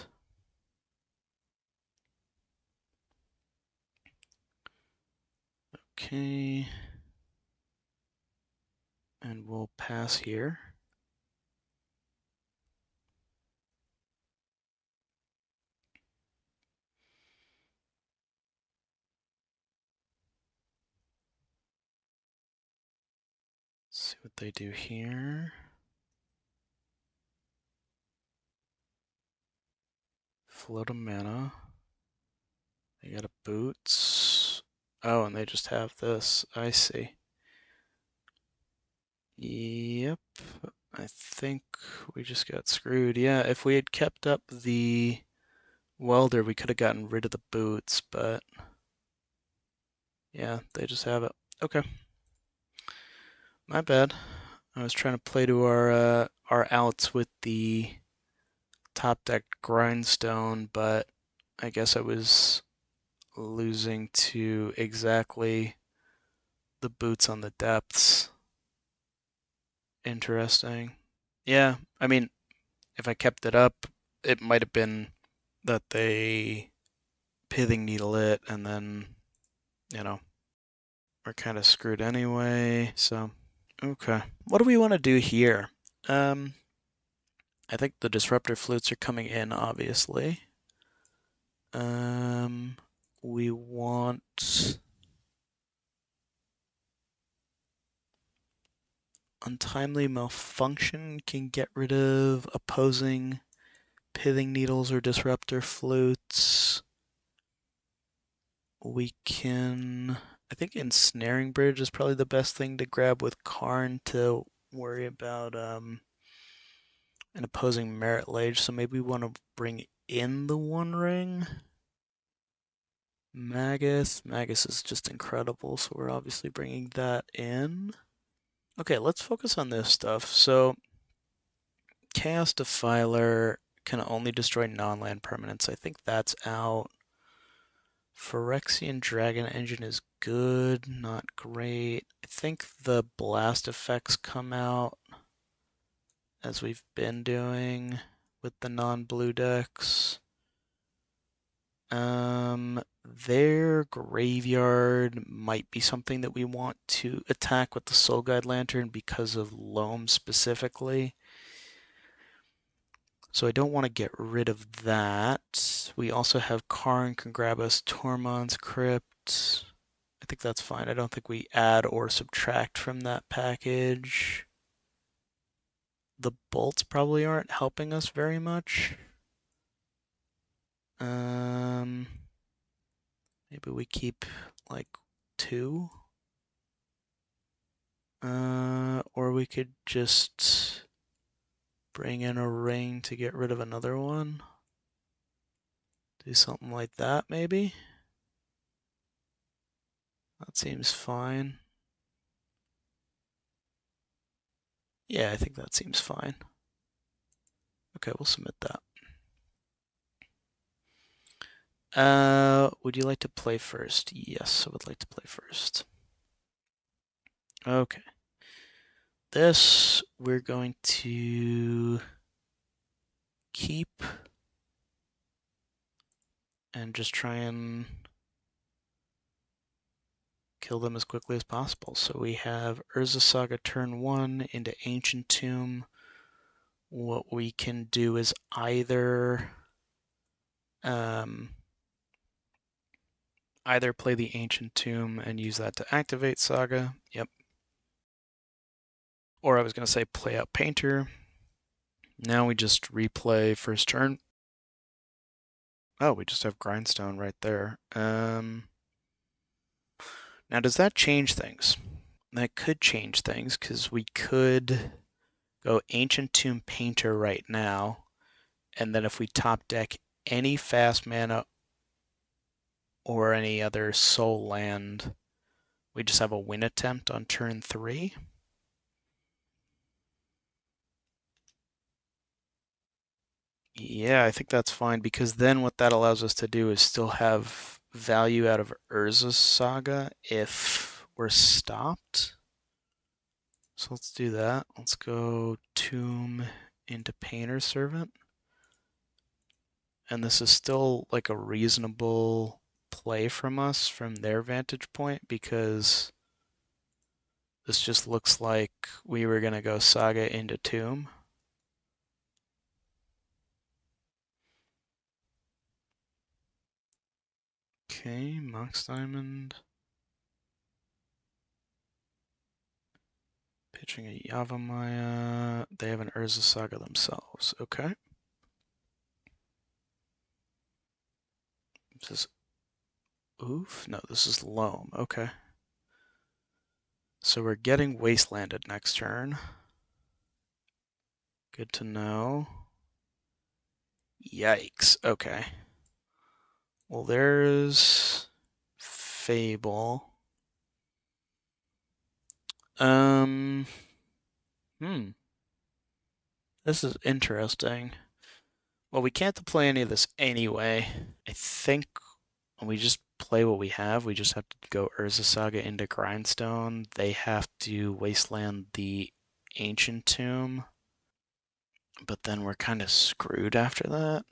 Okay. And we'll pass here. See what they do here. Float a mana. They got a boots. Oh, and they just have this. I see. Yep. I think we just got screwed. Yeah, if we had kept up the welder, we could have gotten rid of the boots, but yeah, they just have it. Okay. My bad. I was trying to play to our outs with the top deck grindstone, but I guess I was losing to exactly the boots on the depths. Interesting. Yeah, I mean, if I kept it up, it might have been that they pithing needle it and then, you know, we're kind of screwed anyway. So, okay. What do we want to do here? I think the disruptor flutes are coming in, obviously. We want untimely malfunction can get rid of opposing pithing needles or disruptor flutes. We can, I think ensnaring bridge is probably the best thing to grab with Karn to worry about an opposing merit lage. So maybe we want to bring in the One Ring. Magus is just incredible, so we're obviously bringing that in. Okay, let's focus on this stuff. So, Chaos Defiler can only destroy non-land permanents. I think that's out. Phyrexian Dragon Engine is good, not great. I think the blast effects come out, as we've been doing with the non-blue decks. Their graveyard might be something that we want to attack with the Soul Guide Lantern because of Loam specifically. So I don't want to get rid of that. We also have Karn can grab us Tormod's Crypt. I think that's fine. I don't think we add or subtract from that package. The bolts probably aren't helping us very much. Maybe we keep like 2. Or we could just bring in a ring to get rid of another one. Do something like that, maybe. That seems fine. Yeah, I think that seems fine. Okay, we'll submit that. Would you like to play first? Yes, I would like to play first. Okay. This we're going to keep and just try and kill them as quickly as possible. So we have Urza Saga turn 1 into Ancient Tomb. What we can do is either play the Ancient Tomb and use that to activate Saga. Yep. Or I was going to say play out Painter. Now we just replay first turn. Oh, we just have Grindstone right there. Now, does that change things? That could change things, because we could go Ancient Tomb Painter right now, and then if we top deck any fast mana or any other soul land, we just have a win attempt on turn 3. Yeah, I think that's fine, because then what that allows us to do is still have value out of Urza's Saga if we're stopped. So let's do that. Let's go Tomb into Painter Servant. And this is still like a reasonable play from us from their vantage point, because this just looks like we were going to go Saga into Tomb. Okay, Mox Diamond. Pitching a Yavimaya. They have an Urza Saga themselves. Okay. This is Oof? No, this is Loam. Okay. So we're getting Wastelanded next turn. Good to know. Yikes. Okay. Well, there's Fable. Hmm. This is interesting. Well, we can't deploy any of this anyway. I think when we just play what we have, we just have to go Urza Saga into Grindstone. They have to Wasteland the Ancient Tomb. But then we're kind of screwed after that.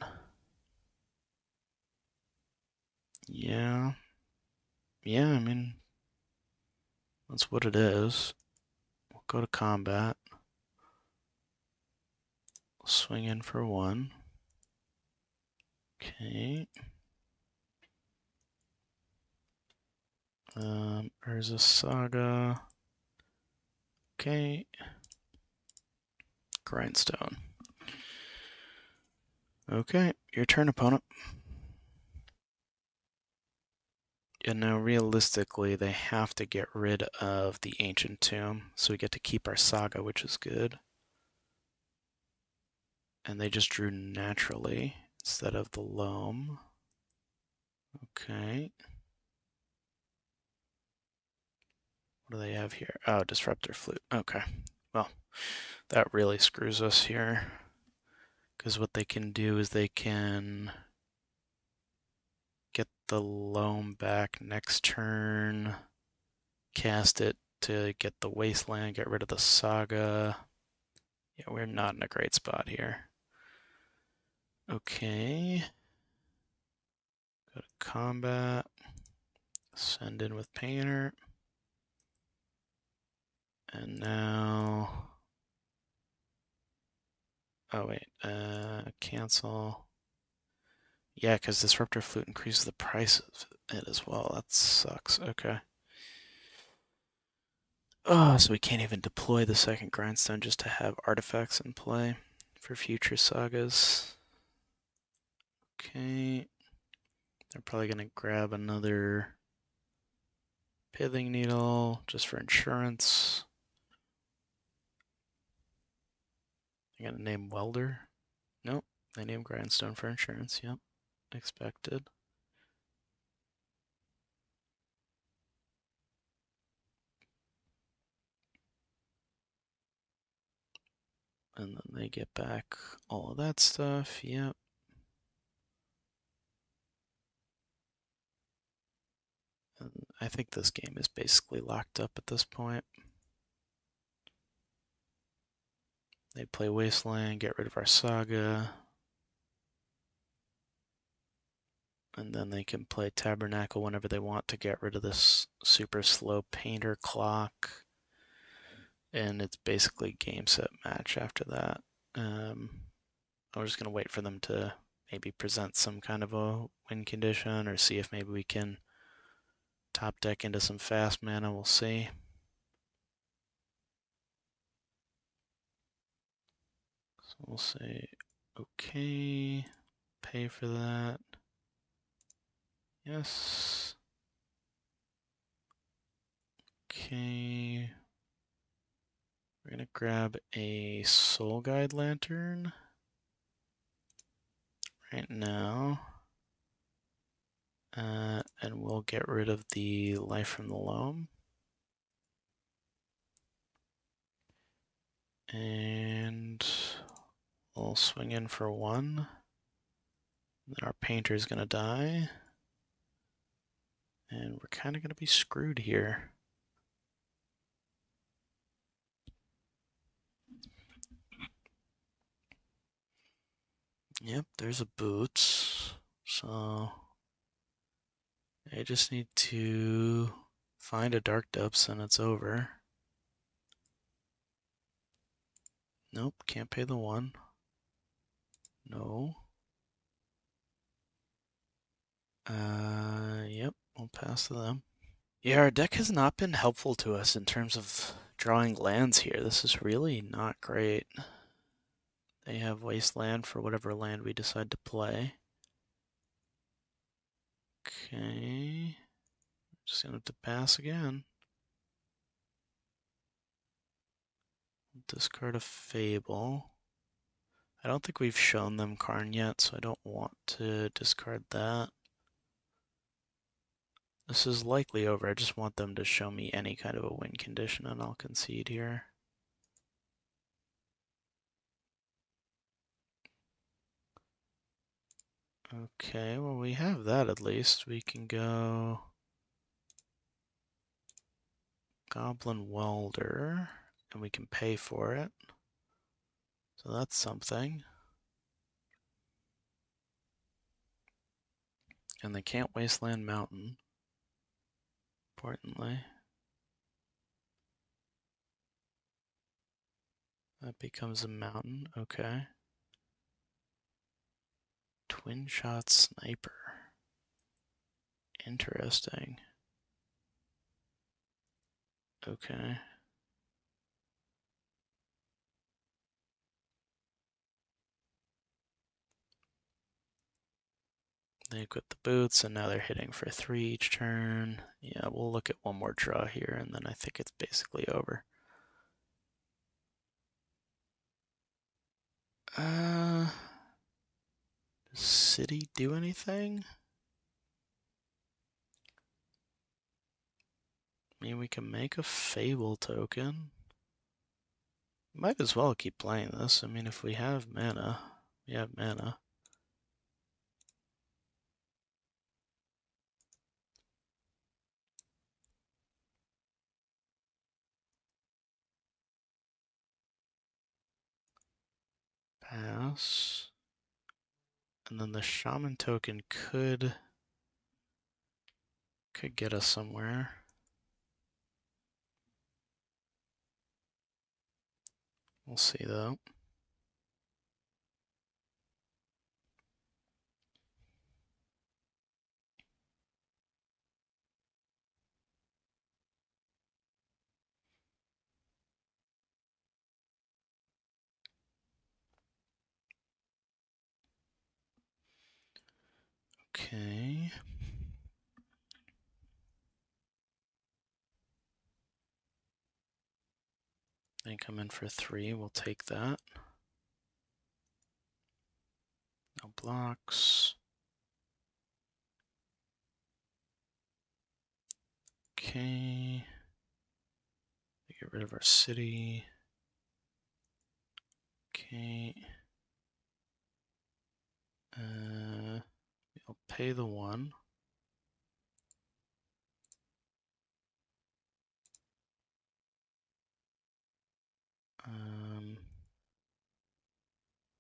Yeah. Yeah, I mean, that's what it is. We'll go to combat. Swing in for 1. Okay. Urza Saga. Okay. Grindstone. Okay, your turn, opponent. And now realistically, they have to get rid of the Ancient Tomb, so we get to keep our Saga, which is good. And they just drew naturally instead of the Loam. Okay. What do they have here? Oh, Disruptor Flute. Okay. Well, that really screws us here. Because what they can do is they can get the Loam back next turn, cast it to get the Wasteland, get rid of the Saga. Yeah, we're not in a great spot here. Okay. Go to combat. Send in with Painter. And now... Oh, wait. Cancel. Yeah, because Disruptor Flute increases the price of it as well. That sucks. Okay. Oh, so we can't even deploy the second Grindstone just to have artifacts in play for future sagas. Okay. They're probably going to grab another Pithing Needle just for insurance. They're going to name Welder. Nope. They named Grindstone for insurance. Yep. Expected. And then they get back all of that stuff. Yep. And I think this game is basically locked up at this point. They play Wasteland, get rid of our Saga. And then they can play Tabernacle whenever they want to get rid of this super slow painter clock. And it's basically game set match after that. I'm just going to wait for them to maybe present some kind of a win condition or see if maybe we can top deck into some fast mana. We'll see. So we'll say, okay, pay for that. Yes. Okay. We're going to grab a Soul Guide Lantern right now. And we'll get rid of the Life from the Loam. And we'll swing in for 1. Then our painter's gonna die. And we're kind of gonna be screwed here. Yep, there's a boots. So I just need to find a Dark Depths and it's over. Nope, can't pay the 1. No. Yep, we'll pass to them. Yeah, our deck has not been helpful to us in terms of drawing lands here. This is really not great. They have Wasteland for whatever land we decide to play. Okay. Just gonna have to pass again. Discard a Fable. I don't think we've shown them Karn yet, so I don't want to discard that. This is likely over. I just want them to show me any kind of a win condition and I'll concede here. Okay, well we have that at least. We can go Goblin Welder and we can pay for it. So that's something. And they can't Wasteland Mountain, importantly. That becomes a mountain, okay. Twin Shot Sniper. Interesting. Okay. They equip the boots, and now they're hitting for 3 each turn. Yeah, we'll look at one more draw here, and then I think it's basically over. Does City do anything? I mean, we can make a Fable token. Might as well keep playing this. I mean, if we have mana, we have mana. Pass. And then the Shaman token could get us somewhere. We'll see though. Okay. They come in for 3. We'll take that. No blocks. Okay. We get rid of our city. Okay. We'll pay the 1.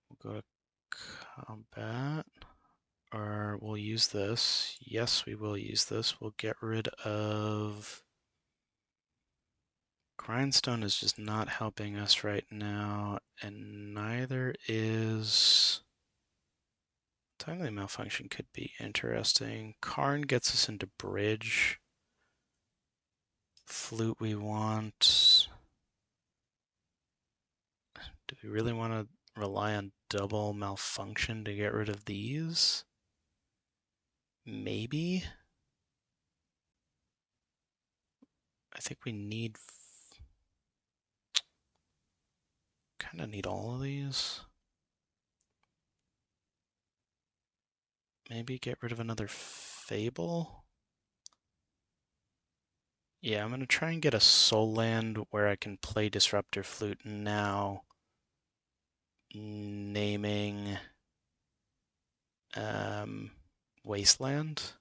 We'll go to combat. Or we'll use this. Yes, we will use this. We'll get rid of... Grindstone is just not helping us right now, and neither is... Timely Malfunction could be interesting. Karn gets us into Bridge. Flute we want. Do we really want to rely on double Malfunction to get rid of these? Maybe? I think we need... kind of need all of these. Maybe get rid of another Fable? Yeah, I'm going to try and get a Soul Land where I can play Disruptor Flute now. Naming Wasteland.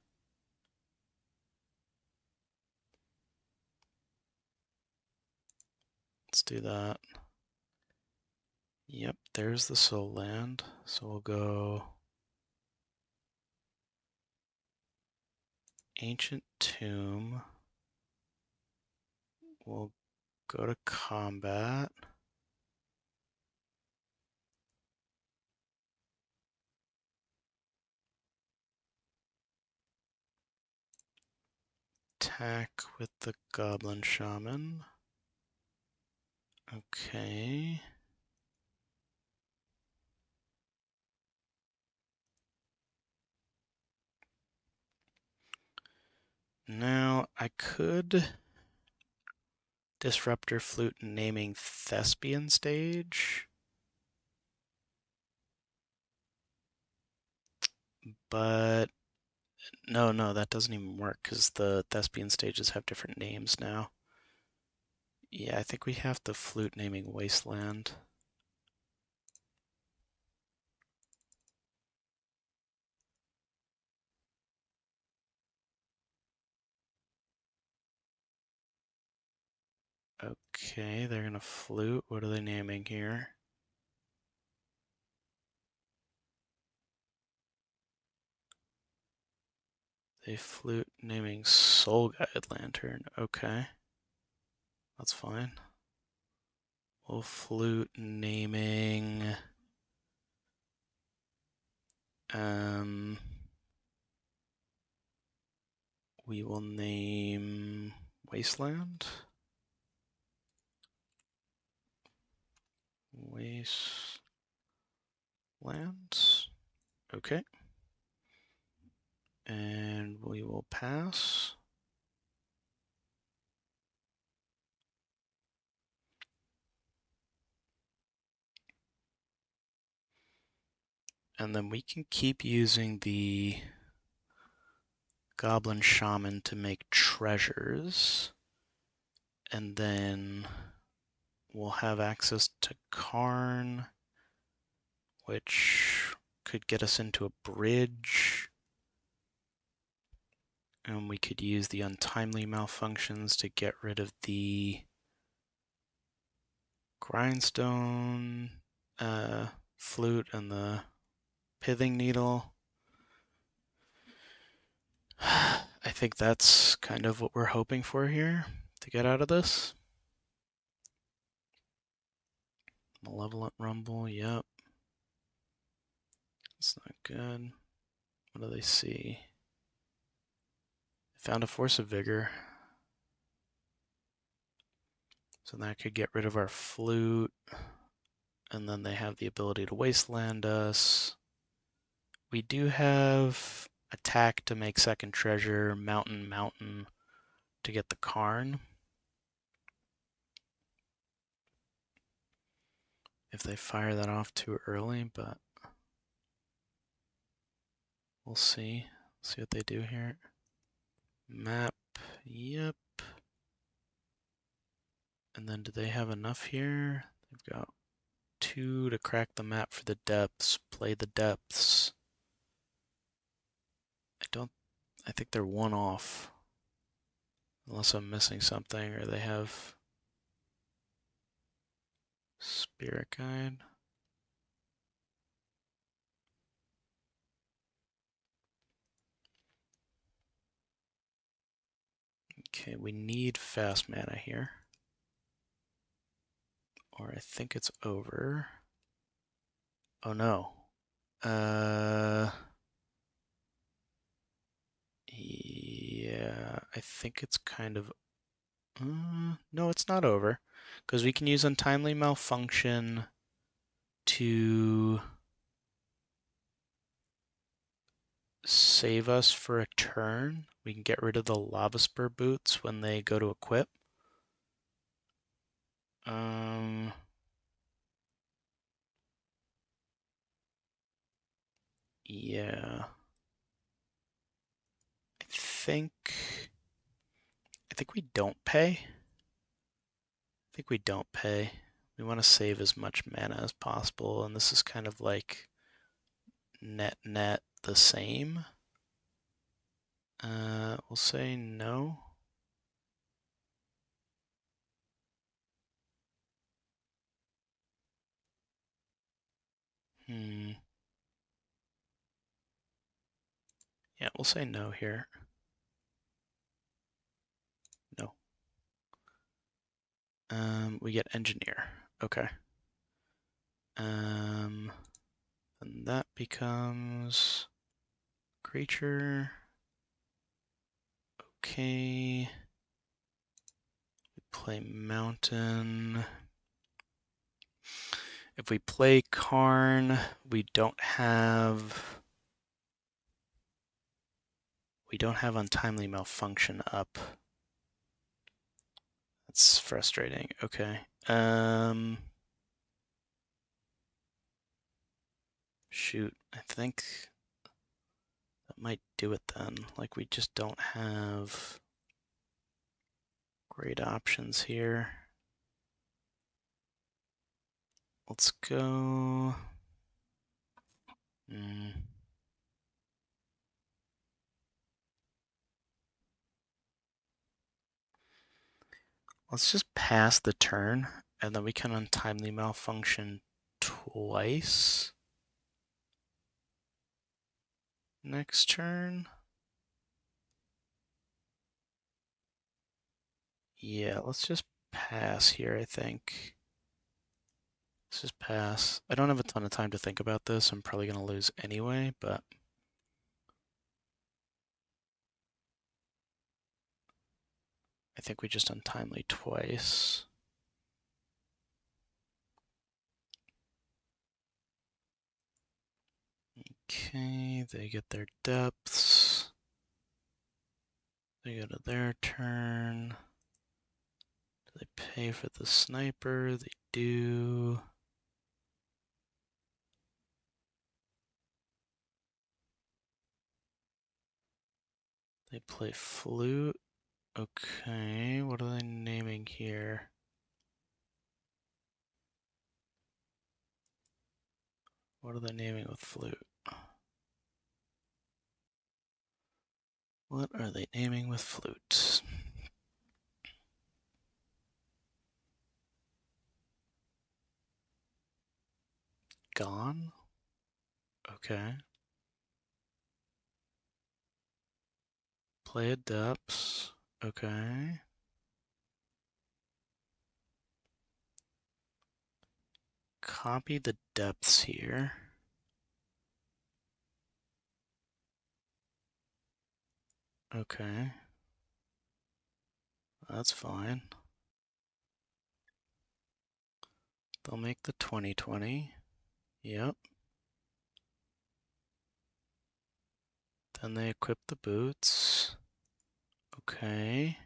Let's do that. Yep, there's the Soul Land. So we'll go Ancient Tomb. We'll go to combat. Attack with the Goblin Shaman. Okay. Now I could Disruptor Flute naming Thespian Stage, but no, that doesn't even work because the Thespian stages have different names now. Yeah, I think we have the Flute naming Wasteland. Okay, they're gonna flute. What are they naming here? They flute naming Soul Guide Lantern. Okay, that's fine. We'll flute naming we will name Wasteland. Wasteland. Okay. And we will pass. And then we can keep using the Goblin Shaman to make treasures. And then we'll have access to Karn, which could get us into a bridge. And we could use the untimely malfunctions to get rid of the grindstone, flute, and the pithing needle. I think that's kind of what we're hoping for here to get out of this. Malevolent Rumble, yep. It's not good. What do they see? Found a Force of Vigor. So that could get rid of our flute. And then they have the ability to wasteland us. We do have attack to make second treasure, mountain to get the Karn. If they fire that off too early, but we'll see. See what they do here. Map, yep. And then do they have enough here? They've got 2 to crack the map for the depths. Play the depths. I think they're 1 off. Unless I'm missing something, or they have Spirit Guide. Okay, we need fast mana here. Or I think it's over. Oh no. Yeah, I think it's kind of... no, it's not over. Because we can use Untimely Malfunction to save us for a turn. We can get rid of the Lava Spur boots when they go to equip. Yeah. I think we don't pay. I think we don't pay. We want to save as much mana as possible, and this is kind of like net the same. We'll say no. Yeah, we'll say no here. No. We get engineer. Okay. And that becomes creature. Okay. We play mountain. If we play Karn, we don't have Untimely Malfunction up. That's frustrating. Okay. Shoot, I think that might do it then. Like, we just don't have great options here. Let's go... Let's just pass the turn, and then we can Untimely Malfunction twice. Next turn. Yeah, let's just pass here, I think. Let's just pass. I don't have a ton of time to think about this. I'm probably going to lose anyway, but... I think we just Untimely twice. Okay, they get their depths. They go to their turn. Do they pay for the sniper? They do. They play flute. Okay, what are they naming here? What are they naming with flute? What are they naming with flute? Gone? Okay. Play a depths. Okay. Copy the depths here. Okay. That's fine. They'll make the 20/20. Yep. Then they equip the boots. Okay.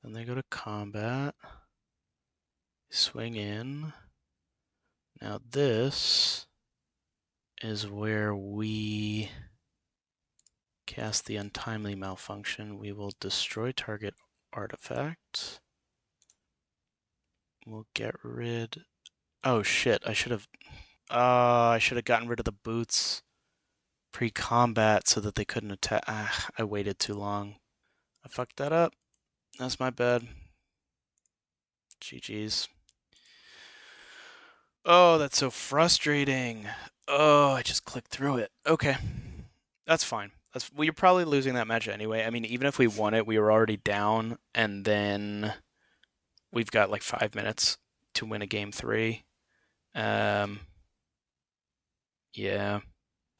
Then they go to combat. Swing in. Now this is where we cast the Untimely Malfunction. We will destroy target artifact. We'll get rid... Oh shit, I should have gotten rid of the boots pre-combat so that they couldn't attack. I waited too long. I fucked that up. That's my bad. GG's. Oh, that's so frustrating. Oh, I just clicked through it. Okay. That's fine. We were probably losing that match anyway. I mean, even if we won it, we were already down, and then we've got like 5 minutes to win a game three. Um, yeah,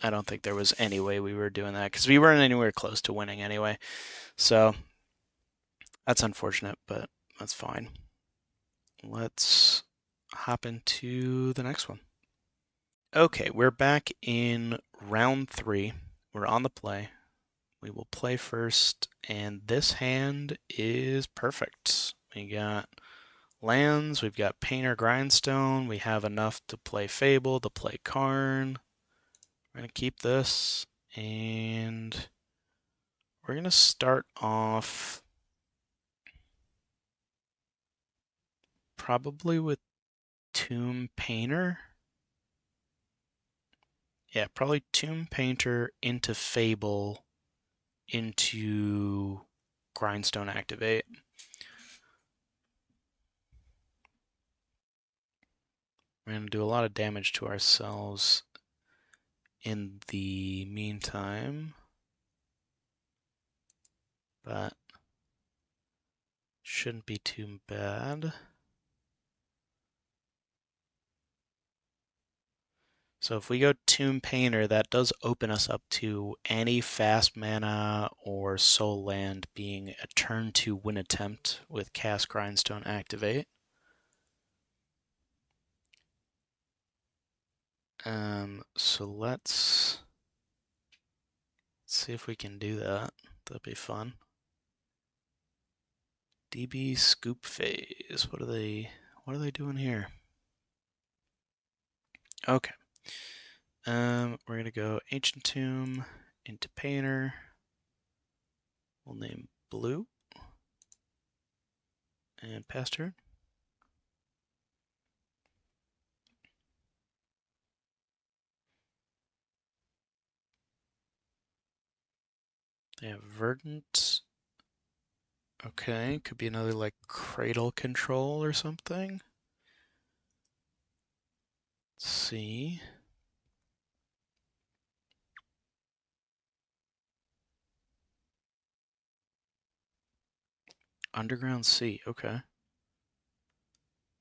I don't think there was any way we were doing that because we weren't anywhere close to winning anyway. So that's unfortunate, but that's fine. Let's hop into the next one. Okay, we're back in round three. We're on the play. We will play first, and this hand is perfect. We got lands, we've got Painter Grindstone, we have enough to play Fable, to play Karn. We're going to keep this, and we're going to start off probably with Tomb Painter. Yeah, probably Tomb Painter into Fable into Grindstone Activate. We're going to do a lot of damage to ourselves in the meantime, but shouldn't be too bad. So if we go Tomb Painter, that does open us up to any fast mana or soul land being a turn 2 win attempt with Cast Grindstone Activate. So let's see if we can do that. That'd be fun. DB Scoop Phase. What are they doing here? Okay. We're gonna go Ancient Tomb into Painter. We'll name Blue and pass turn. They have Verdant. Okay, could be another like Cradle Control or something. Let's see. Underground Sea, okay.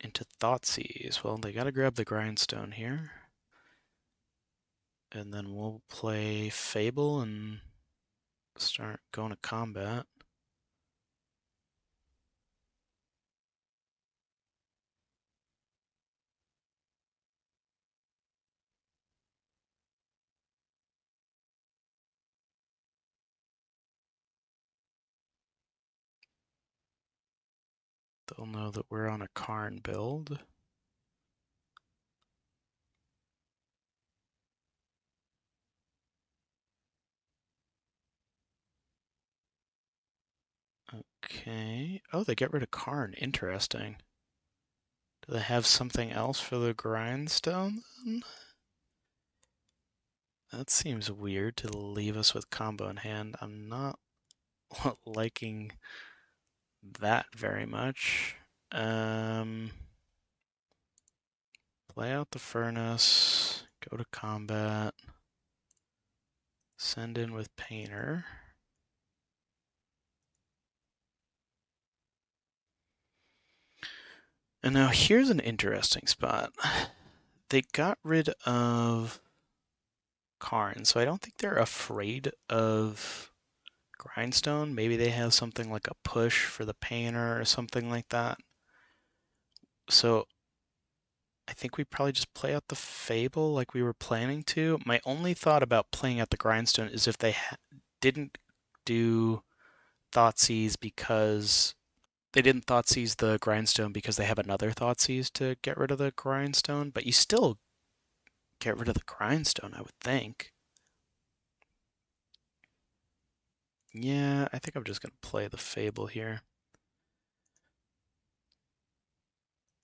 Into Thoughtseize. Well, they gotta grab the Grindstone here. And then we'll play Fable and start going to combat. They'll know that we're on a Karn build. Okay. Oh, they get rid of Karn. Interesting. Do they have something else for the Grindstone then? That seems weird to leave us with combo in hand. I'm not liking that very much. Play out the furnace, go to combat, send in with Painter. And now here's an interesting spot. They got rid of Karn, so I don't think they're afraid of Grindstone. Maybe they have something like a push for the Painter or something like that. So I think we probably just play out the Fable like we were planning to. My only thought about playing out the Grindstone is if they didn't do Thoughtseize because they didn't Thoughtseize the Grindstone because they have another Thoughtseize to get rid of the Grindstone, but you still get rid of the Grindstone, I would think. Yeah, I think I'm just going to play the Fable here.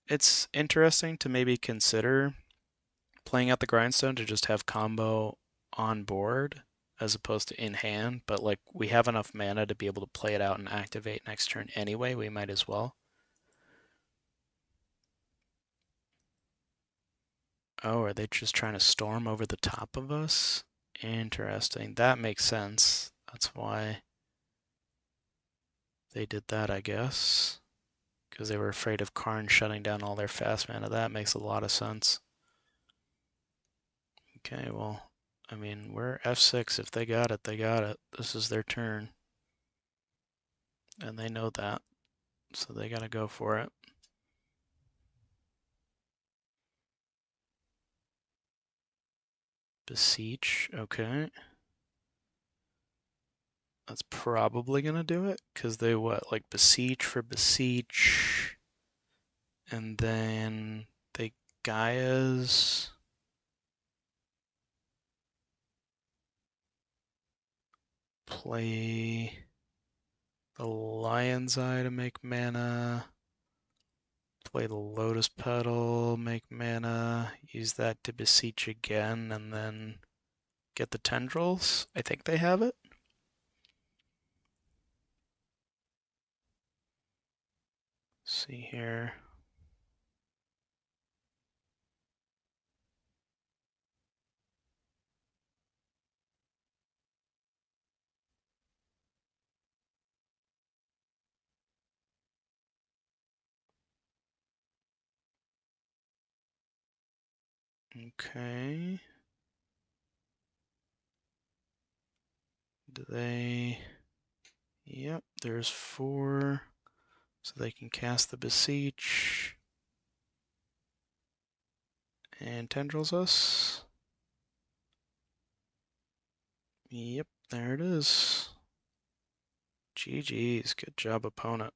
It's interesting to maybe consider playing out the Grindstone to just have combo on board as opposed to in hand, but like we have enough mana to be able to play it out and activate next turn anyway, we might as well. Oh, are they just trying to storm over the top of us Interesting. That makes sense. That's why they did that, I guess. Because they were afraid of Karn shutting down all their fast mana. That makes a lot of sense. Okay, well, I mean, we're F6. If they got it, they got it. This is their turn. And they know that. So they gotta go for it. Beseech, okay. That's probably gonna do it, because they what, like beseech for beseech, and then they Gaia's. Play the Lion's Eye to make mana. Play the Lotus Petal, make mana. Use that to beseech again, and then get the tendrils. I think they have it. See here. Okay. Do they... Yep, there's 4. So they can cast the beseech. And tendrils us. Yep, there it is. GG's, good job, opponent.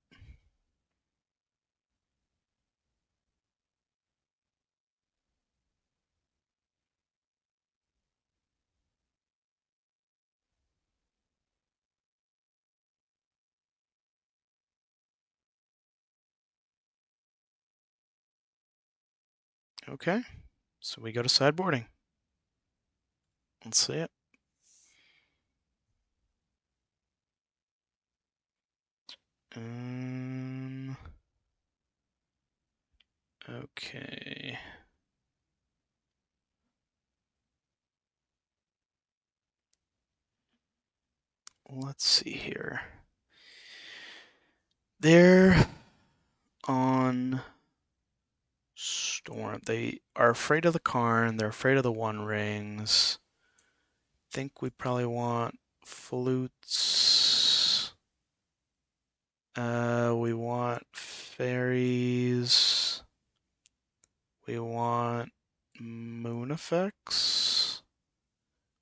Okay, so we go to sideboarding. Let's see it. Okay. Let's see here. They're on Storm. They are afraid of the Karn. They're afraid of the One Rings. Think we probably want flutes. We want fairies. We want moon effects.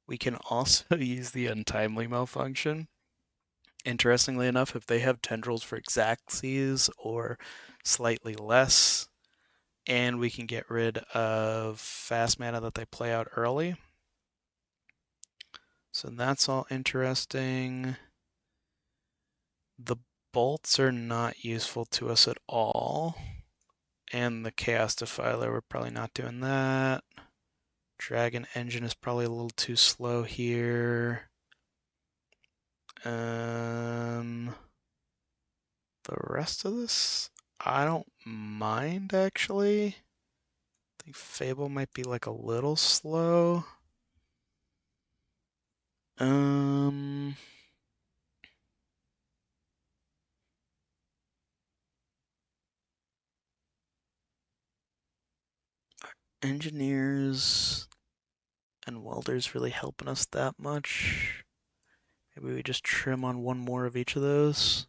We can also use the untimely malfunction. Interestingly enough, if they have tendrils for Xaxes or slightly less, and we can get rid of fast mana that they play out early. So that's all interesting. The bolts are not useful to us at all. And the Chaos Defiler, we're probably not doing that. Dragon Engine is probably a little too slow here. The rest of this, I don't mind actually. I think Fable might be like a little slow. Engineers and welders really helping us that much. Maybe we just trim on one more of each of those.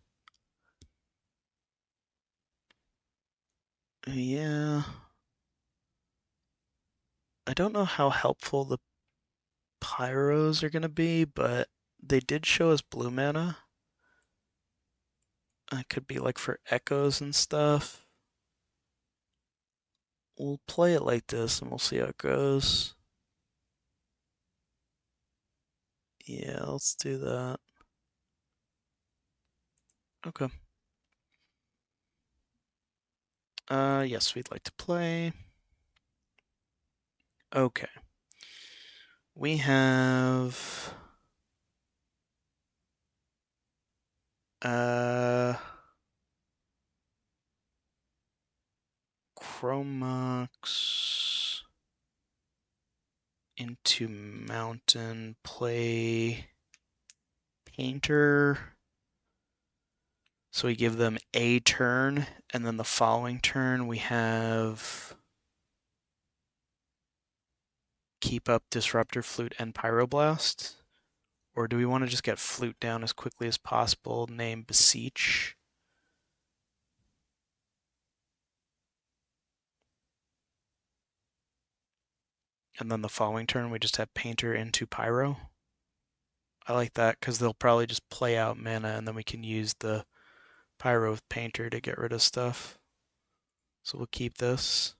Yeah. I don't know how helpful the pyros are going to be, but they did show us blue mana. It could be like for echoes and stuff. We'll play it like this and we'll see how it goes. Yeah, let's do that. Okay. Yes, we'd like to play. Okay. We have Chromox into Mountain, play Painter. So we give them a turn, and then the following turn we have keep up Disruptor, Flute, and Pyroblast. Or do we want to just get Flute down as quickly as possible, name Beseech? And then the following turn we just have Painter into Pyro. I like that because they'll probably just play out mana and then we can use the Pyro with Painter to get rid of stuff. So we'll keep this.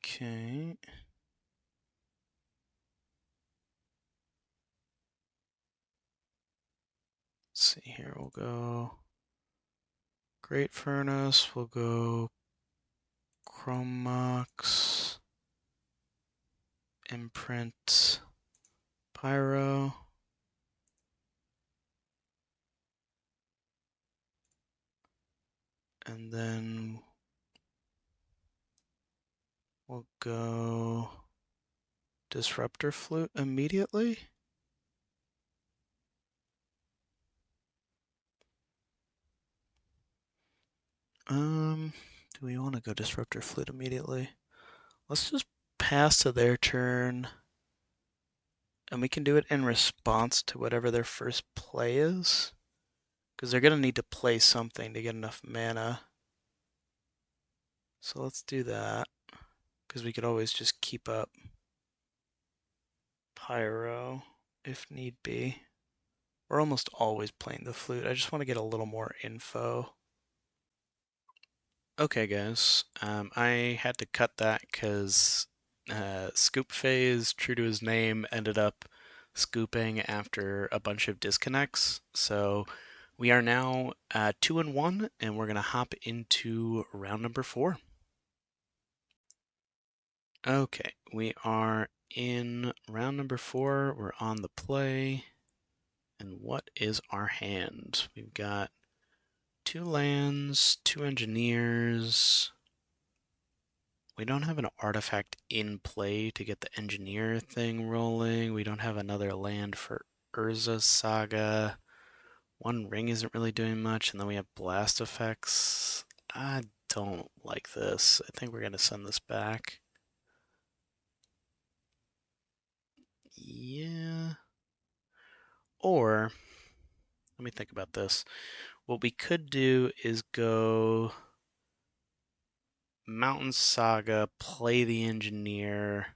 Okay. Let's see here, we'll go Great Furnace, we'll go Chromox, Imprint, Pyro. And then we'll go Disruptor Flute immediately. Do we want to go Disruptor Flute immediately? Let's just pass to their turn. And we can do it in response to whatever their first play is. Because they're going to need to play something to get enough mana. So let's do that. Because we could always just keep up Pyro if need be. We're almost always playing the flute. I just want to get a little more info. Okay, guys. I had to cut that because Scoop Phase, true to his name, ended up scooping after a bunch of disconnects. So we are now 2-1, and we're gonna hop into round number 4. Okay, we are in round number 4. We're on the play. And what is our hand? We've got 2 lands, 2 engineers. We don't have an artifact in play to get the engineer thing rolling. We don't have another land for Urza Saga. 1 ring isn't really doing much, and then we have blast effects. I don't like this. I think we're going to send this back. Yeah. Or, let me think about this. What we could do is go Mountain Saga, play the engineer,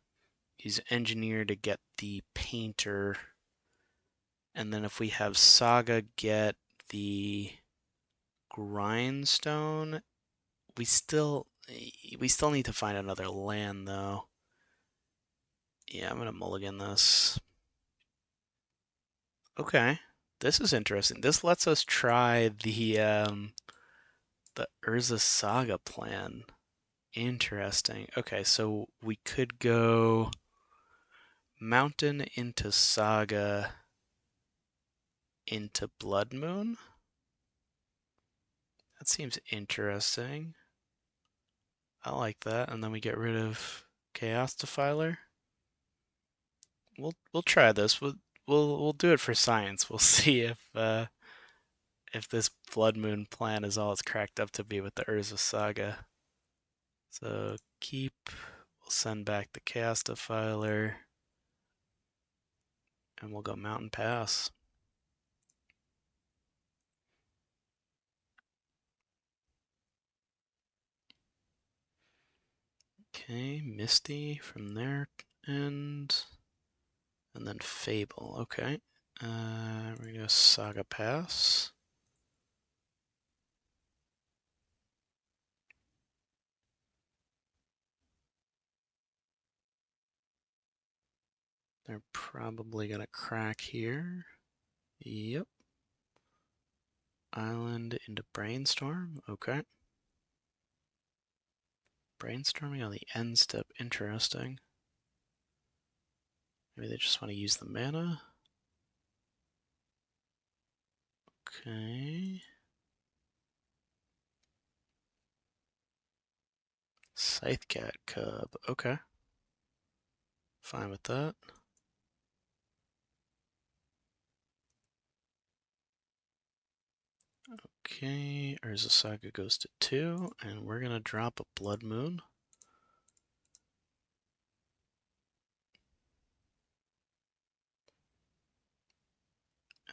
use engineer to get the painter, and then if we have Saga get the grindstone, we still need to find another land though. Yeah, I'm gonna mulligan this. Okay, this is interesting. This lets us try the Urza Saga plan. Interesting. Okay, so we could go Mountain into Saga into Blood Moon. That seems interesting. I like that. And then we get rid of Chaos Defiler. We'll try this. We'll do it for science. We'll see if this Blood Moon plan is all it's cracked up to be with the Urza Saga. So keep. We'll send back the Chaos Defiler, and we'll go Mountain Pass. Okay, Misty from their end. And then Fable, okay. We're gonna go Saga Pass. They're probably gonna crack here. Yep. Island into Brainstorm, okay. Brainstorming on the end step, interesting. Maybe they just want to use the mana. Okay. Scythecat Cub. Okay. Fine with that. Okay, Urza Saga goes to 2, and we're going to drop a Blood Moon.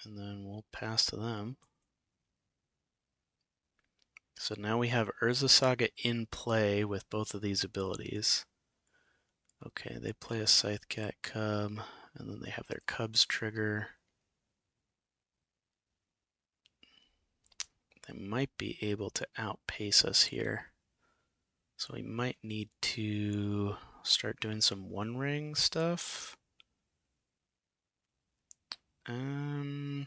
And then we'll pass to them. So now we have Urza Saga in play with both of these abilities. Okay, they play a Scythecat Cub, and then they have their Cubs trigger. They might be able to outpace us here. So we might need to start doing some One Ring stuff. Let's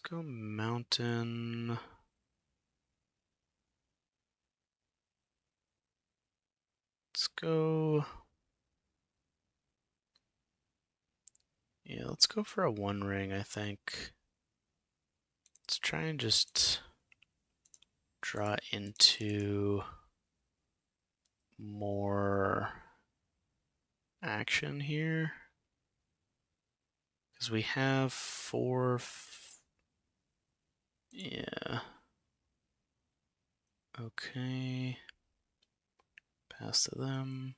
go Mountain. Let's go. Yeah, let's go for a One Ring, I think. Let's try and just draw into more action here. Because we have 4. Yeah. Okay. Pass to them.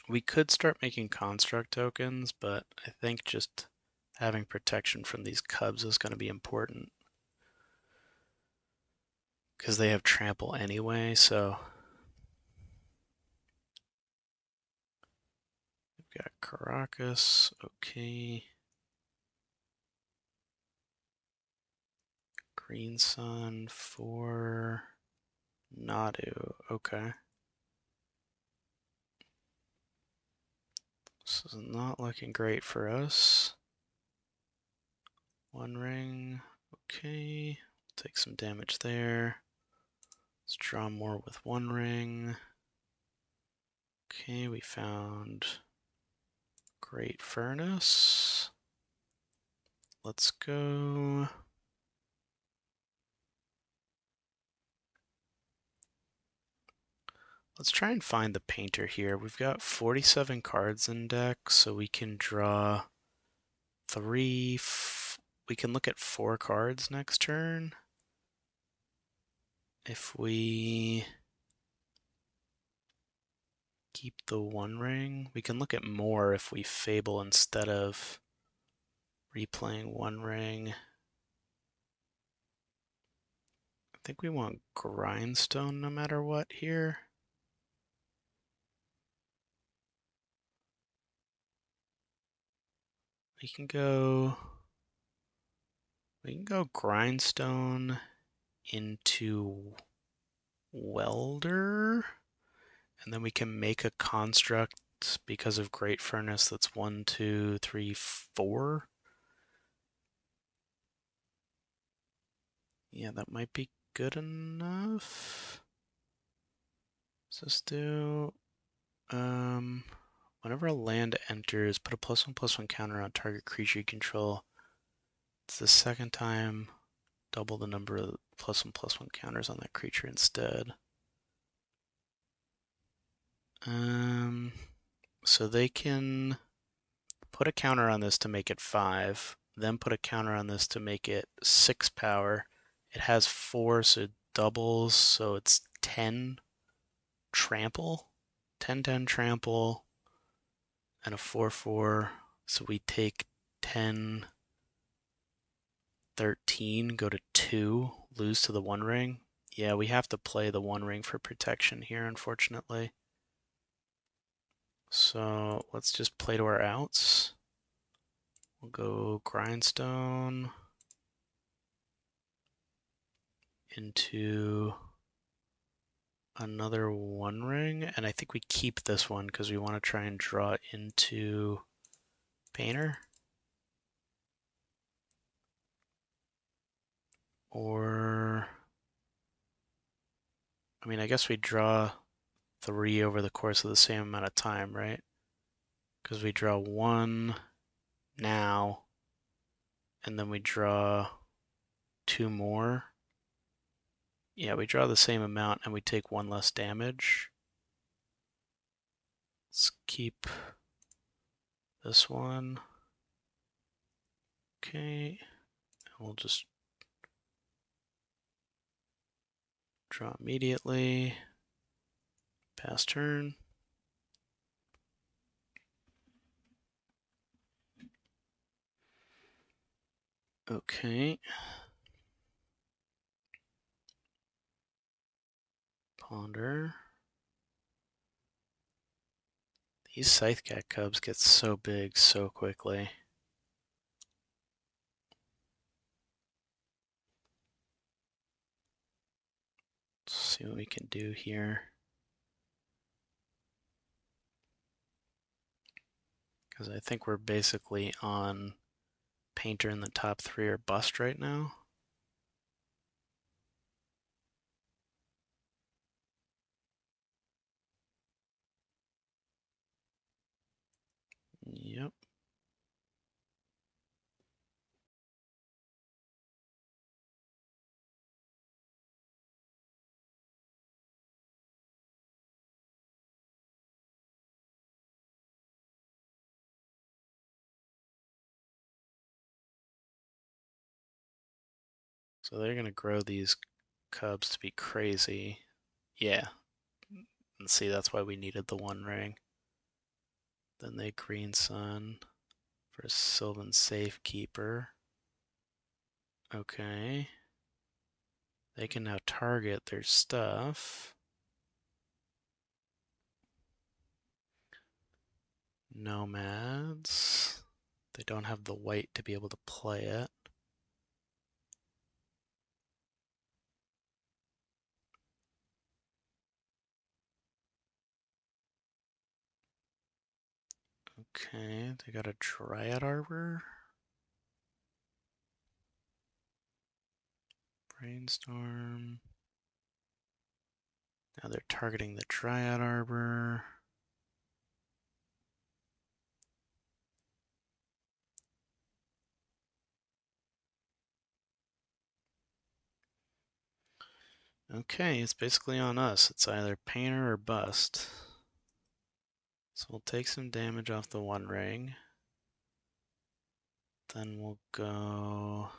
We could start making construct tokens, but I think just having protection from these cubs is going to be important. Because they have trample anyway, so. We've got Caracas, okay. Green Sun for Nadu, okay. This is not looking great for us. One ring, okay. Take some damage there. Let's draw more with One Ring. Okay, we found Great Furnace. Let's go. Let's try and find the painter here. We've got 47 cards in deck, so we can draw 3. We can look at 4 cards next turn. If we keep the One Ring, we can look at more if we Fable instead of replaying One Ring. I think we want Grindstone no matter what here. We can go Grindstone into Welder, and then we can make a construct because of Great Furnace that's 1, 2, 3, 4. Yeah, that might be good enough. Let's just do whenever a land enters, put a +1/+1 counter on target creature you control. It's the second time, double the number of +1/+1 counters on that creature instead. So they can put a counter on this to make it 5, then put a counter on this to make it 6 power. It has 4, so it doubles, so it's 10 trample. 10/10 trample, and a 4/4. So we take 10, 13, go to 2, lose to the One Ring. Yeah, we have to play the One Ring for protection here, unfortunately. So let's just play to our outs. We'll go Grindstone into another One Ring, and I think we keep this one because we want to try and draw into Painter. Or, I mean, I guess we draw 3 over the course of the same amount of time, right? Because we draw 1 now, and then we draw 2 more. Yeah, we draw the same amount and we take 1 less damage. Let's keep this one. Okay, and we'll just draw immediately. Pass turn. Okay. Ponder. These Scythecat cubs get so big so quickly. Let's see what we can do here. Because I think we're basically on Painter in the top 3 or bust right now. Yep. So they're going to grow these cubs to be crazy. Yeah. And see, that's why we needed the 1 ring. Then they Green Sun for Sylvan Safekeeper. Okay. They can now target their stuff. Nomads. They don't have the white to be able to play it. Okay, they got a Dryad Arbor. Brainstorm. Now they're targeting the Dryad Arbor. Okay, it's basically on us. It's either Painter or bust. So we'll take some damage off the 1 ring. Then we'll go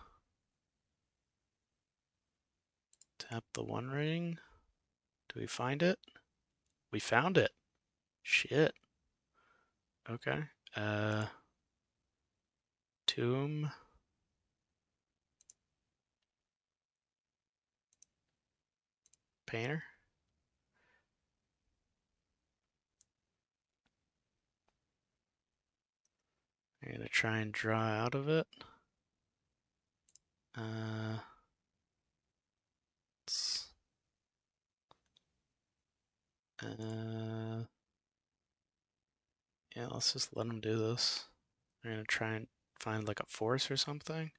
tap the 1 ring. Do we find it? We found it. Shit. Okay. Tomb. Painter. I'm gonna try and draw out of it. Yeah, let's just let him do this. I'm gonna try and find like a force or something.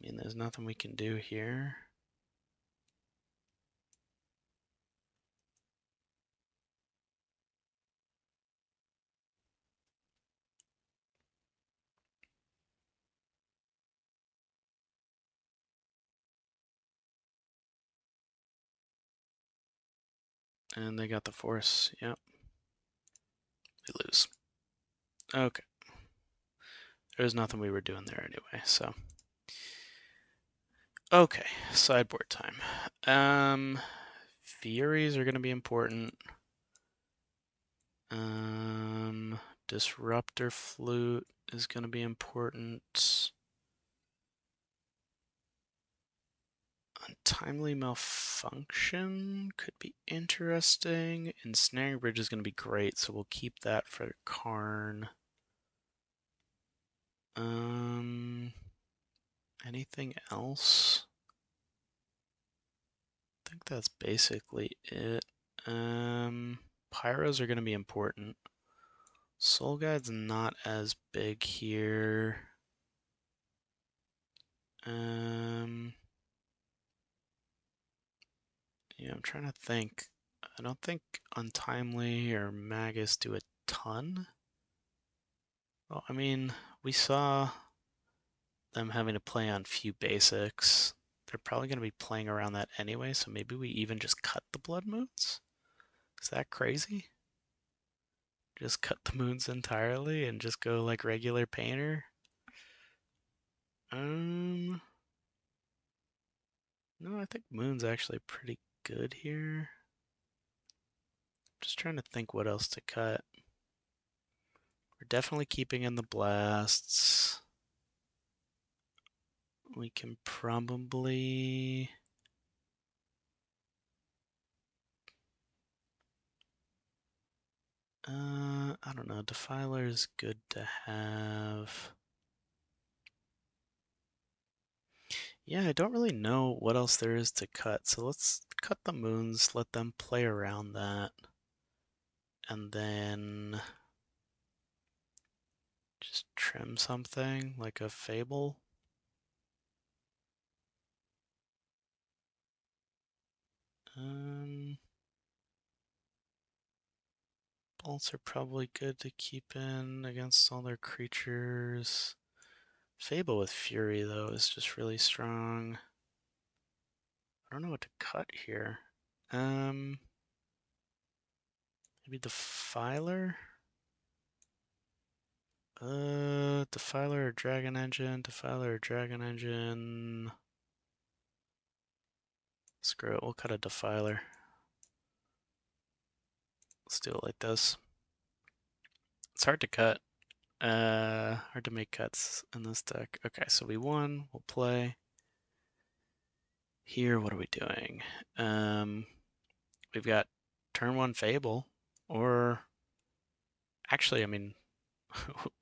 I mean, there's nothing we can do here. And they got the force. Yep. We lose. Okay. There's nothing we were doing there anyway, so. Okay, sideboard time. Furies are gonna be important. Disruptor Flute is gonna be important. Untimely Malfunction could be interesting. Ensnaring Bridge is going to be great, so we'll keep that for Karn. Anything else? I think that's basically it. Pyros are going to be important. Soul Guide's not as big here. Yeah, I'm trying to think. I don't think Untimely or Magus do a ton. Well, I mean, we saw them having to play on few basics. They're probably going to be playing around that anyway, so maybe we even just cut the Blood Moons? Is that crazy? Just cut the moons entirely and just go like regular painter? No, I think moon's actually pretty good here. Just trying to think what else to cut. We're definitely keeping in the blasts. We can probably... I don't know. Defiler is good to have. Yeah, I don't really know what else there is to cut. So let's cut the moons, let them play around that. And then just trim something like a Fable. Bolts are probably good to keep in against all their creatures. Fable with Fury, though, is just really strong. I don't know what to cut here. Maybe Defiler? Defiler or Dragon Engine? Defiler or Dragon Engine? Screw it, we'll cut a Defiler. Let's do it like this. It's hard to cut. Hard to make cuts in this deck. Okay, so we won. We'll play. Here, what are we doing? We've got turn one Fable, or actually, I mean,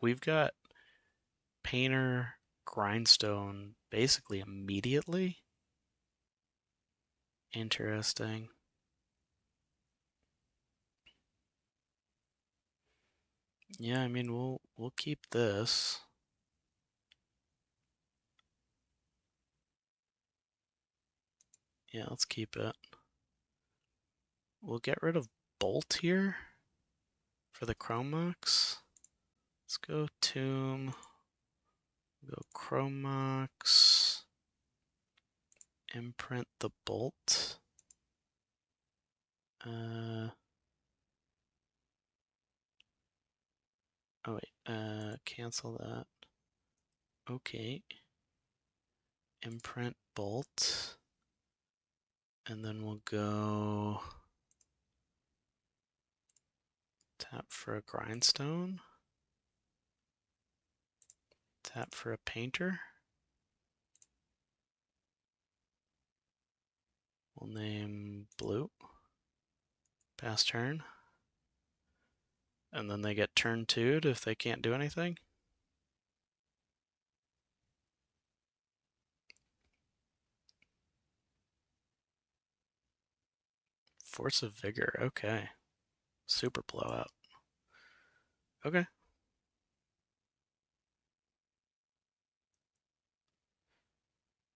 we've got Painter, Grindstone basically immediately. Interesting. Yeah, I mean, we'll keep this. Yeah, let's keep it. We'll get rid of Bolt here for the Chromox. Let's go Tomb. Go Chromox. Imprint the Bolt. Oh wait, cancel that. Okay. Imprint Bolt. And then we'll go tap for a Grindstone. Tap for a Painter. We'll name Blue. Pass turn. And then they get turn 2'd if they can't do anything. Force of Vigor, okay. Super blowout. Okay.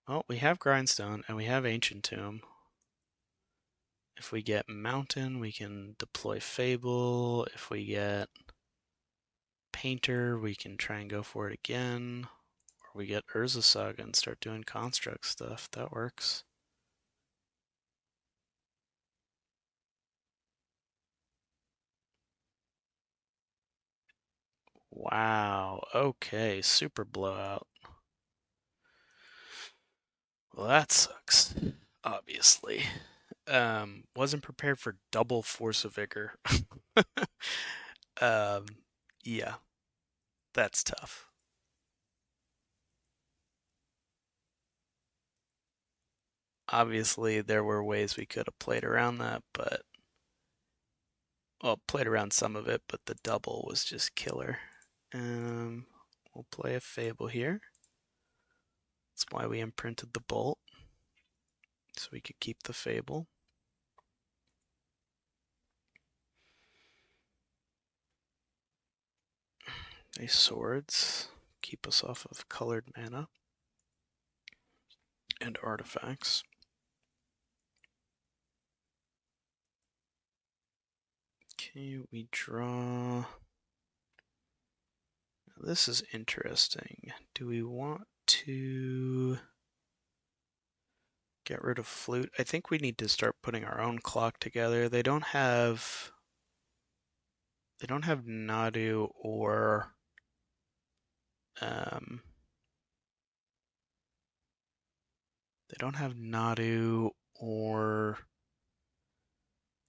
Well, we have Grindstone and we have Ancient Tomb. If we get Mountain, we can deploy Fable. If we get Painter, we can try and go for it again. Or we get Urza Saga and start doing construct stuff. That works. Wow, okay, super blowout. Well, that sucks, obviously. Wasn't prepared for double Force of Vigor. um, yeah, that's tough. Obviously, there were ways we could have played around that, but well, played around some of it, but the double was just killer. We'll play a Fable here. That's why we imprinted the Bolt, so we could keep the Fable. These swords keep us off of colored mana and artifacts. Okay, we draw. This is interesting. Do we want to get rid of flute? I think we need to start putting our own clock together. They don't have Nadu or um, they don't have Nadu or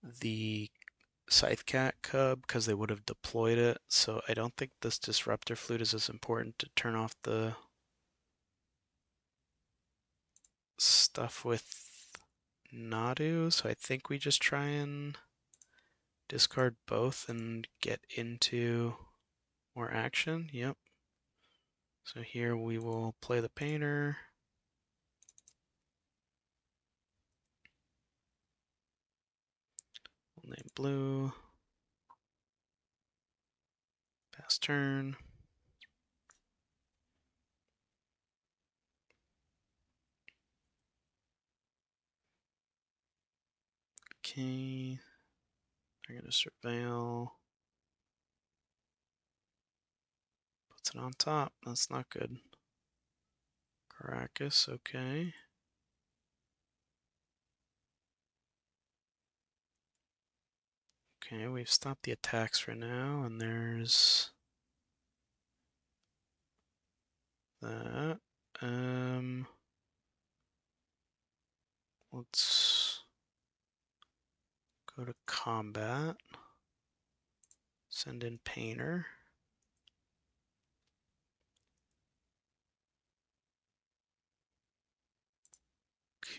the Scythecat Cub because they would have deployed it. So I don't think this Disruptor Flute is as important to turn off the stuff with Nadu. So I think we just try and discard both and get into more action. Yep. So here we will play the painter. We'll name blue. Pass turn. Okay. They're going to surveil. Puts it on top. That's not good. Caracas, okay. Okay, we've stopped the attacks for now, and there's that. Let's go to combat. Send in painter.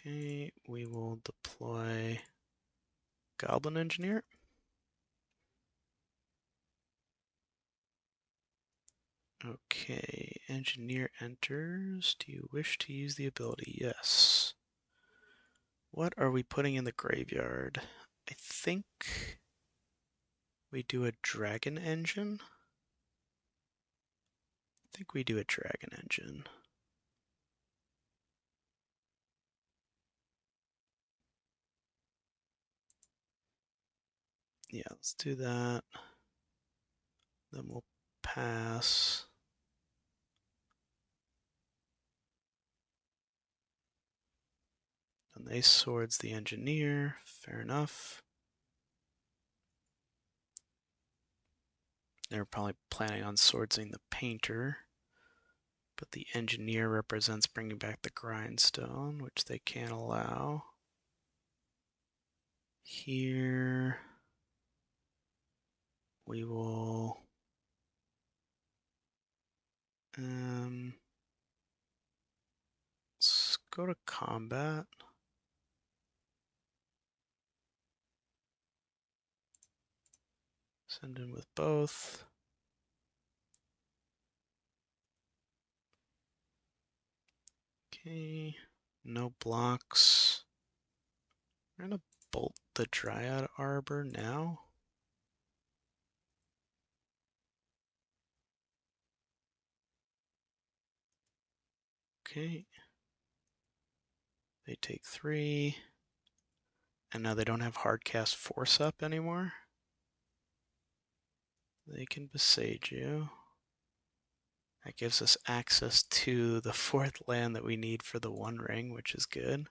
Okay, we will deploy Goblin Engineer. Okay, Engineer enters. Do you wish to use the ability? Yes. What are we putting in the graveyard? I think we do a Dragon Engine. I think we do a Dragon Engine. Yeah, let's do that. Then we'll pass. And they swords the engineer. Fair enough. They're probably planning on swordsing the painter. But the engineer represents bringing back the grindstone, which they can't allow. Here we will let's go to combat. Send in with both. Okay, no blocks. We're gonna bolt the Dryad Arbor now. Okay. They take 3. And now they don't have hardcast Force Up anymore. They can besiege you. That gives us access to the 4th land that we need for the One Ring, which is good.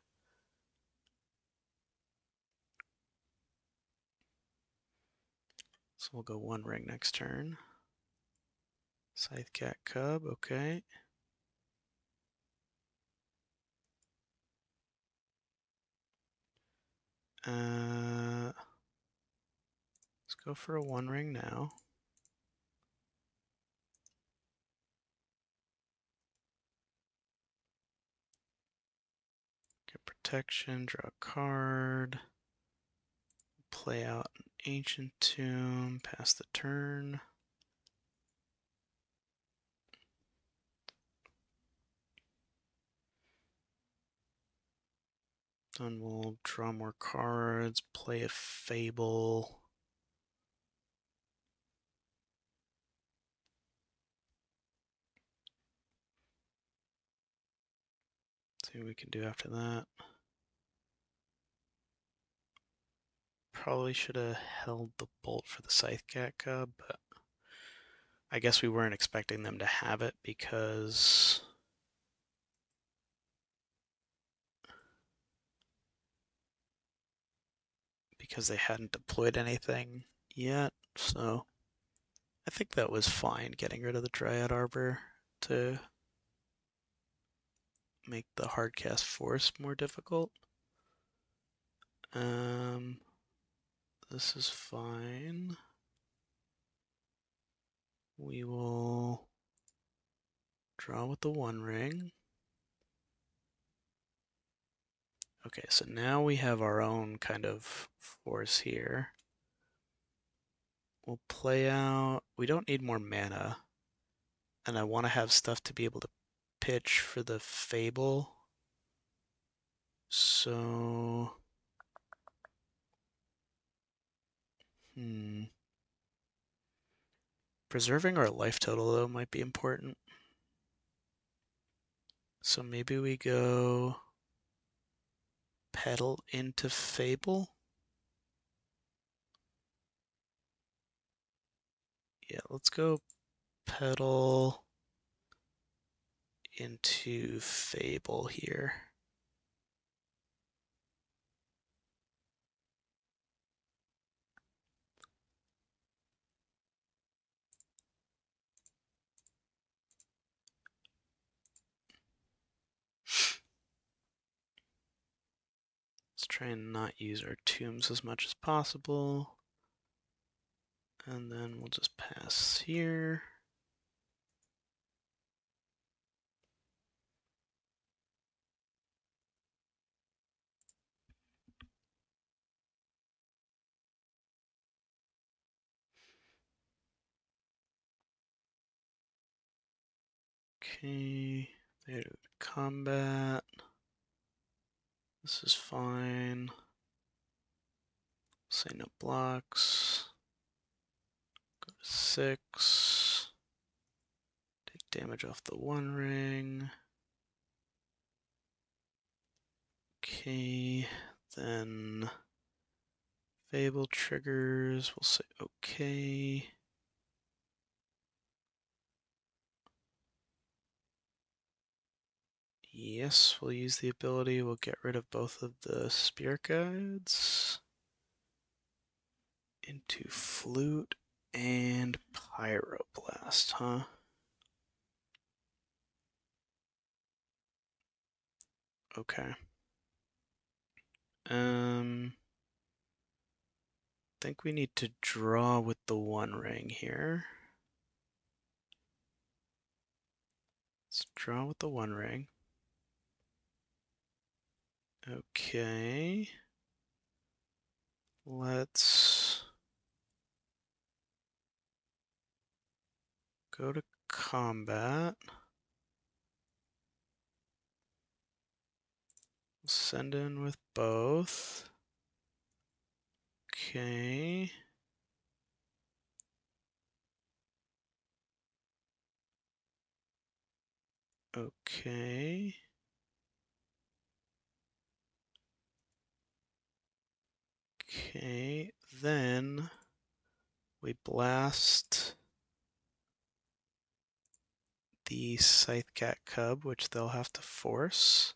So we'll go One Ring next turn. Scythecat Cub, okay. Let's go for a One Ring now. Get protection, draw a card. Play out an Ancient Tomb, pass the turn. Then we'll draw more cards, play a Fable. See what we can do after that. Probably should have held the bolt for the Scythecat Cub, but I guess we weren't expecting them to have it because they hadn't deployed anything yet, so I think that was fine getting rid of the Dryad Arbor to make the hardcast force more difficult. This is fine. We will draw with the One Ring. Okay, so now we have our own kind of force here. We'll play out. We don't need more mana, and I want to have stuff to be able to pitch for the Fable. So, preserving our life total though might be important. So maybe we go Petal into Fable. Yeah, let's go Petal into Fable here. Let's try and not use our tombs as much as possible. And then we'll just pass here. Okay, there, combat. This is fine. Say no blocks. Go to 6. Take damage off the One Ring. Okay, then Fable triggers. We'll say okay. Yes, we'll use the ability. We'll get rid of both of the Spirit Guides into Flute and Pyroblast, huh? Okay. Think we need to draw with the One Ring here. Let's draw with the One Ring. Okay. Let's go to combat. Send in with both. Okay. Okay. Okay, then we blast the Scythecat Cub, which they'll have to force.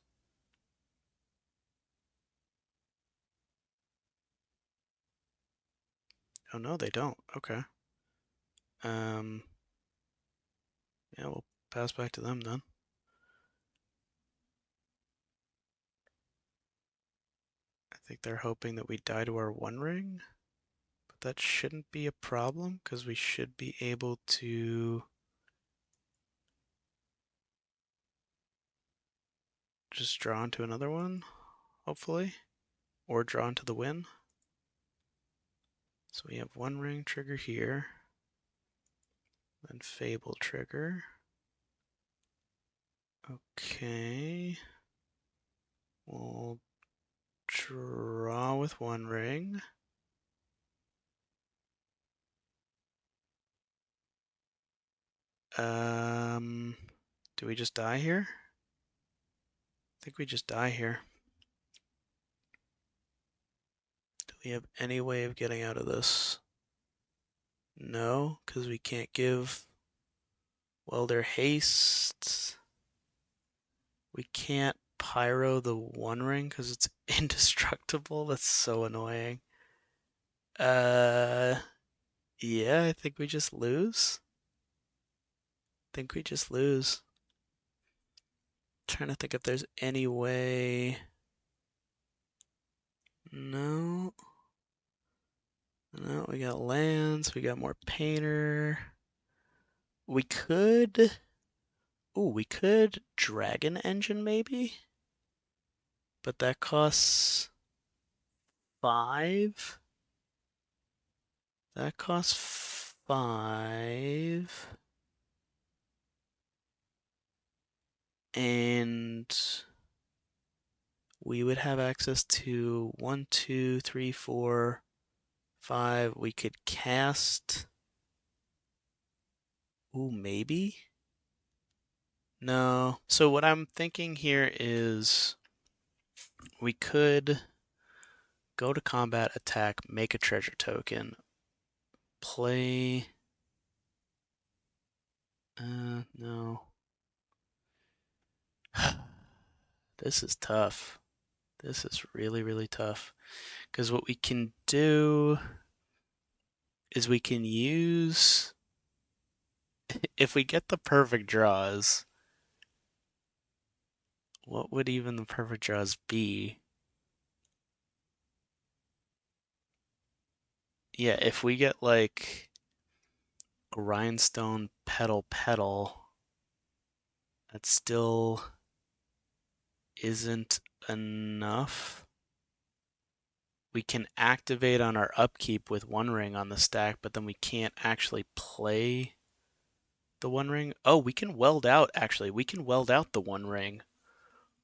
Oh no, they don't. Okay. Yeah, we'll pass back to them then. I think they're hoping that we die to our One Ring, but that shouldn't be a problem because we should be able to just draw into another one, hopefully, or draw into the win. So we have One Ring trigger here, then Fable trigger. Okay. We'll draw with One Ring. Do we just die here? I think we just die here. we have any way of getting out of this? No, because we can't give welder haste. We can't pyro the One Ring because it's indestructible. That's so annoying. Uh, yeah, I think we just lose. Trying to think if there's any way. No. No, we got lands, we got more painter. We could. Ooh, we could Dragon Engine maybe? But that costs 5. That costs 5. And we would have access to 1, 2, 3, 4, 5. We could cast. Ooh, maybe? No. So what I'm thinking here is we could go to combat, attack, make a treasure token, play. No. This is tough. This is really, really tough. Because what we can do is we can use. If we get the perfect draws, what would even the perfect draws be? Yeah, if we get like grindstone petal, that still isn't enough. We can activate on our upkeep with One Ring on the stack, but then we can't actually play the One Ring. Oh, we can weld out, actually. We can weld out the One Ring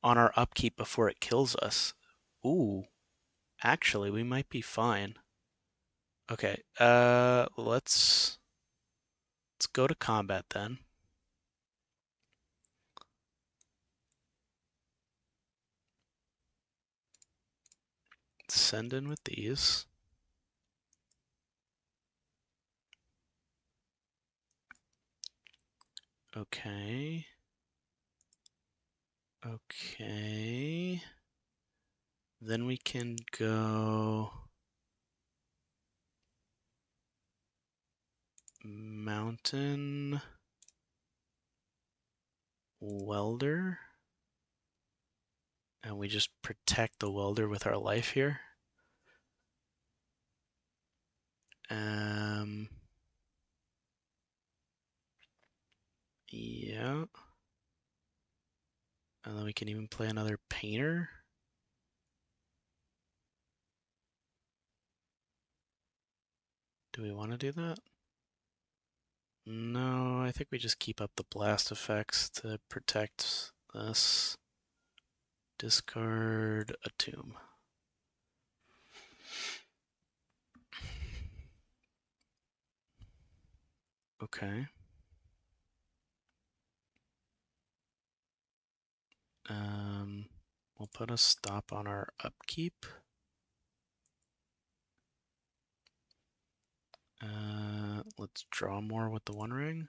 on our upkeep before it kills us. Ooh, actually, we might be fine. Okay, let's go to combat then. Send in with these. Okay. Okay. Then we can go mountain welder. And we just protect the welder with our life here. Yeah. And then we can even play another painter. Do we want to do that? No, I think we just keep up the blast effects to protect this. Discard a tomb. Okay. We'll put a stop on our upkeep. Let's draw more with the One Ring.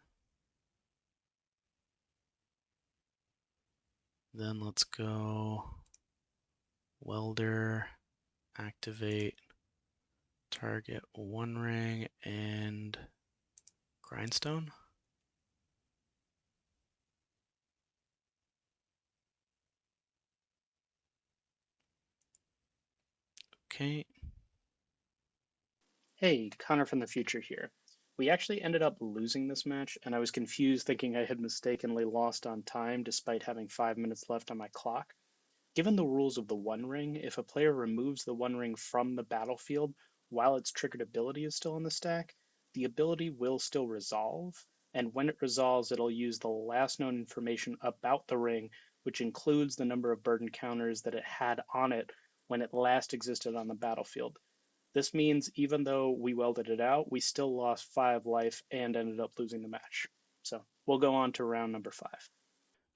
Then let's go welder, activate, target One Ring and grindstone. Okay. Hey, Connor from the future here. We actually ended up losing this match, and I was confused thinking I had mistakenly lost on time despite having 5 minutes left on my clock. Given the rules of the One Ring, if a player removes the One Ring from the battlefield while its triggered ability is still in the stack, the ability will still resolve, and when it resolves, it'll use the last known information about the ring, which includes the number of burden counters that it had on it when it last existed on the battlefield. This means even though we welded it out, we still lost 5 life and ended up losing the match. So we'll go on to round number 5.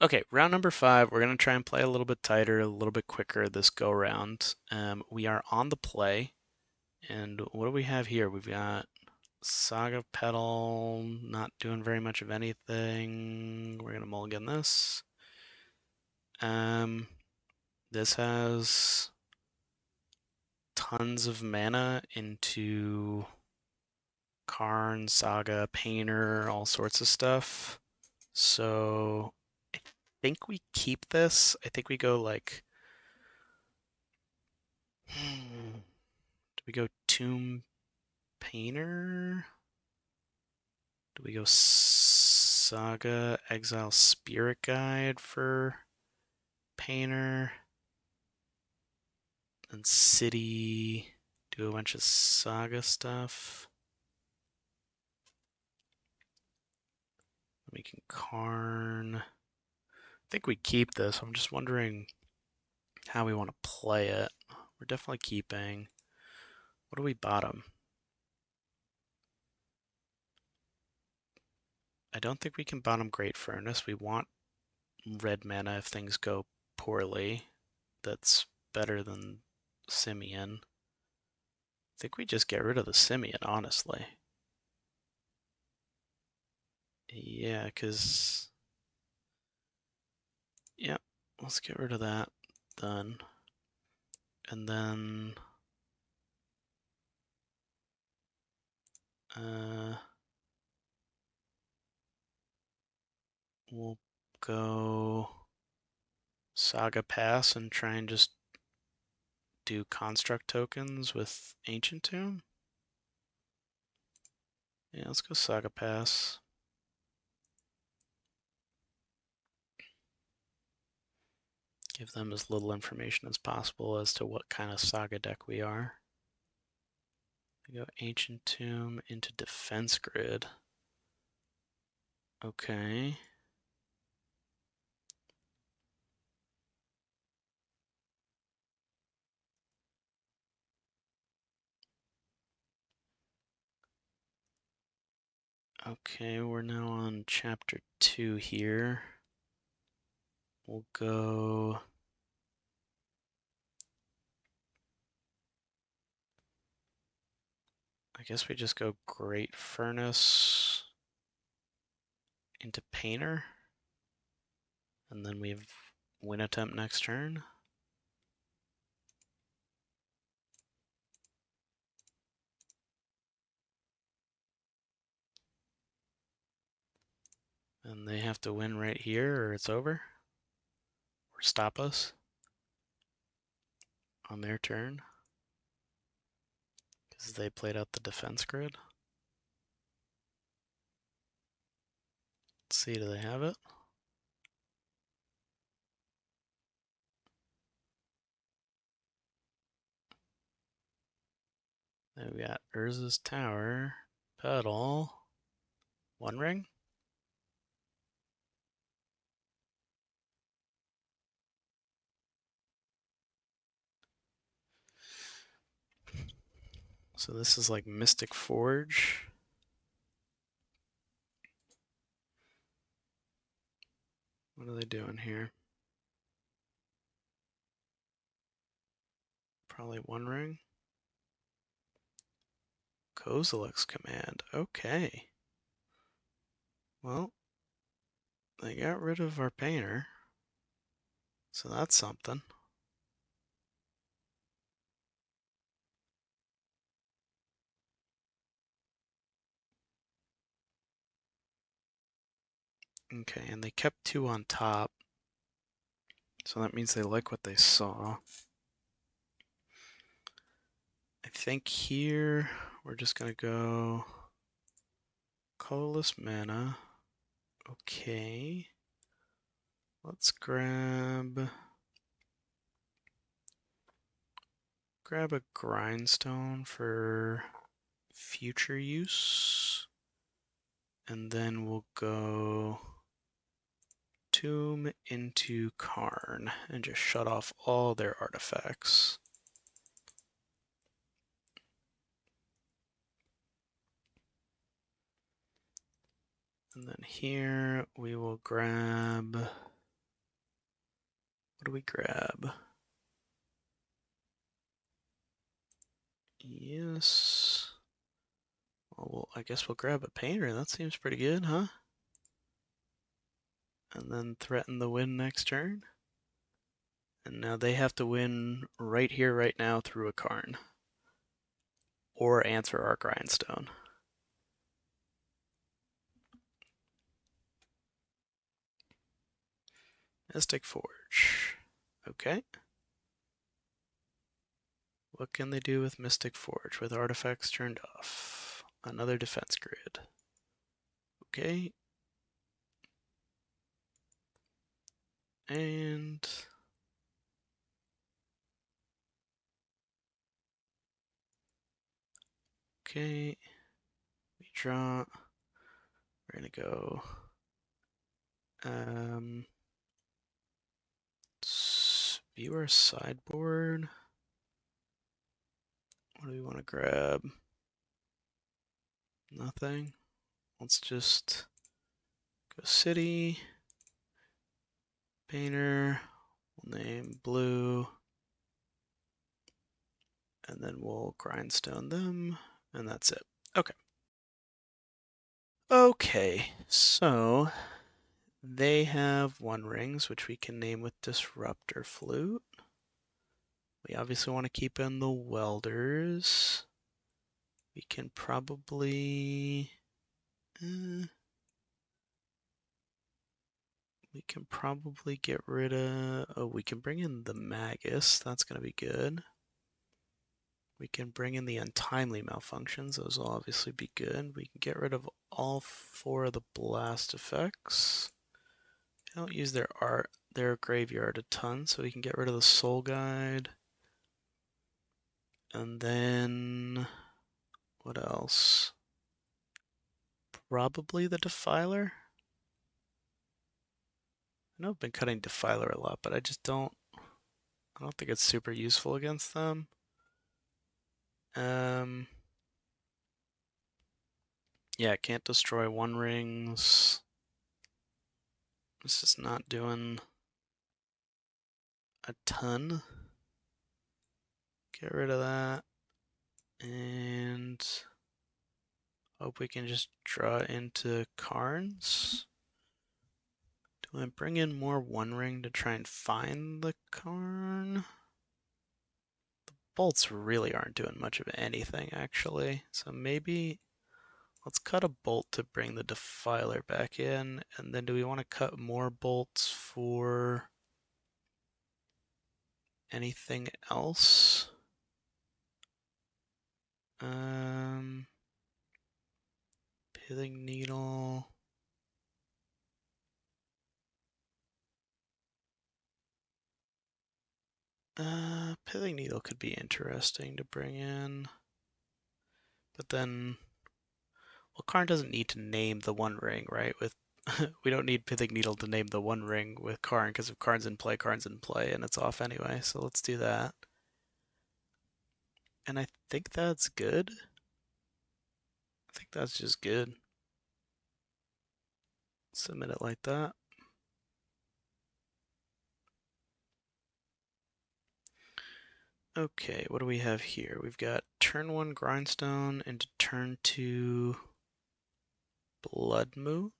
Okay, round number 5. We're going to try and play a little bit tighter, a little bit quicker this go round. We are on the play. And what do we have here? We've got Saga Petal, not doing very much of anything. We're gonna mulligan this. Um, this has tons of mana into Karn, Saga, Painter, all sorts of stuff. So I think we keep this. I think we go like, do we go Tomb Painter? Do we go Saga, Exile, Spirit Guide for Painter? And City, do a bunch of Saga stuff. We can Karn. I think we keep this. I'm just wondering how we want to play it. We're definitely keeping. What do we bottom? I don't think we can bottom Great Furnace. We want red mana if things go poorly. That's better than Simian. I think we just get rid of the Simian, honestly. Yeah, because... Yep, let's get rid of that. Done. And then... we'll go Saga Pass and try and just do construct tokens with Ancient Tomb. Yeah, let's go Saga Pass. Give them as little information as possible as to what kind of Saga deck we are. We go Ancient Tomb into Defense Grid. Okay. Okay, we're now on chapter 2 here. We'll go... I guess we just go Great Furnace into Painter. And then we have win attempt next turn. And they have to win right here or it's over. Or stop us on their turn. Because they played out the defense grid. Let's see, do they have it? Then we got Urza's Tower, Pedal, One Ring. So this is like Mystic Forge. What are they doing here? Probably One Ring. Kozilek's Command. Okay. Well, they got rid of our painter. So that's something. Okay, and they kept 2 on top. So that means they like what they saw. I think here we're just going to go colorless mana. Okay. Let's grab a grindstone for future use. And then we'll go Tomb into Karn and just shut off all their artifacts. And then here we will grab... What do we grab? Yes. Well, I guess we'll grab a painter. That seems pretty good, huh? And then threaten the win next turn. And now they have to win right here, right now through a Karn. Or answer our grindstone. Mystic Forge. Okay. What can they do with Mystic Forge with artifacts turned off? Another defense grid. Okay. And okay. We draw. We're gonna go view our sideboard. What do we want to grab? Nothing. Let's just go city. Painter. We'll name blue. And then we'll grindstone them. And that's it. Okay. Okay, so they have one rings, which we can name with Disruptor Flute. We obviously want to keep in the welders. We can probably get rid of. Oh, we can bring in the Magus. That's gonna be good. We can bring in the untimely malfunctions. Those will obviously be good. We can get rid of all 4 of the blast effects. They don't use their graveyard a ton, so we can get rid of the Soul Guide. And then what else? Probably the Defiler. I know I've been cutting Defiler a lot, but I don't think it's super useful against them. Yeah, can't destroy one rings. It's just not doing a ton. Get rid of that. And hope we can just draw into Karns. Do I bring in more one ring to try and find the Karn? The bolts really aren't doing much of anything, actually. So maybe let's cut a bolt to bring the Defiler back in. And then do we want to cut more bolts for anything else? Pithing Needle. Pithing Needle could be interesting to bring in. But then, well, Karn doesn't need to name the one ring, right? We don't need Pithing Needle to name the one ring with Karn, because if Karn's in play, Karn's in play, and it's off anyway. So let's do that. And I think that's good. I think that's just good. Submit it like that. Okay, what do we have here? We've got turn 1 Grindstone into turn 2 Blood Moon.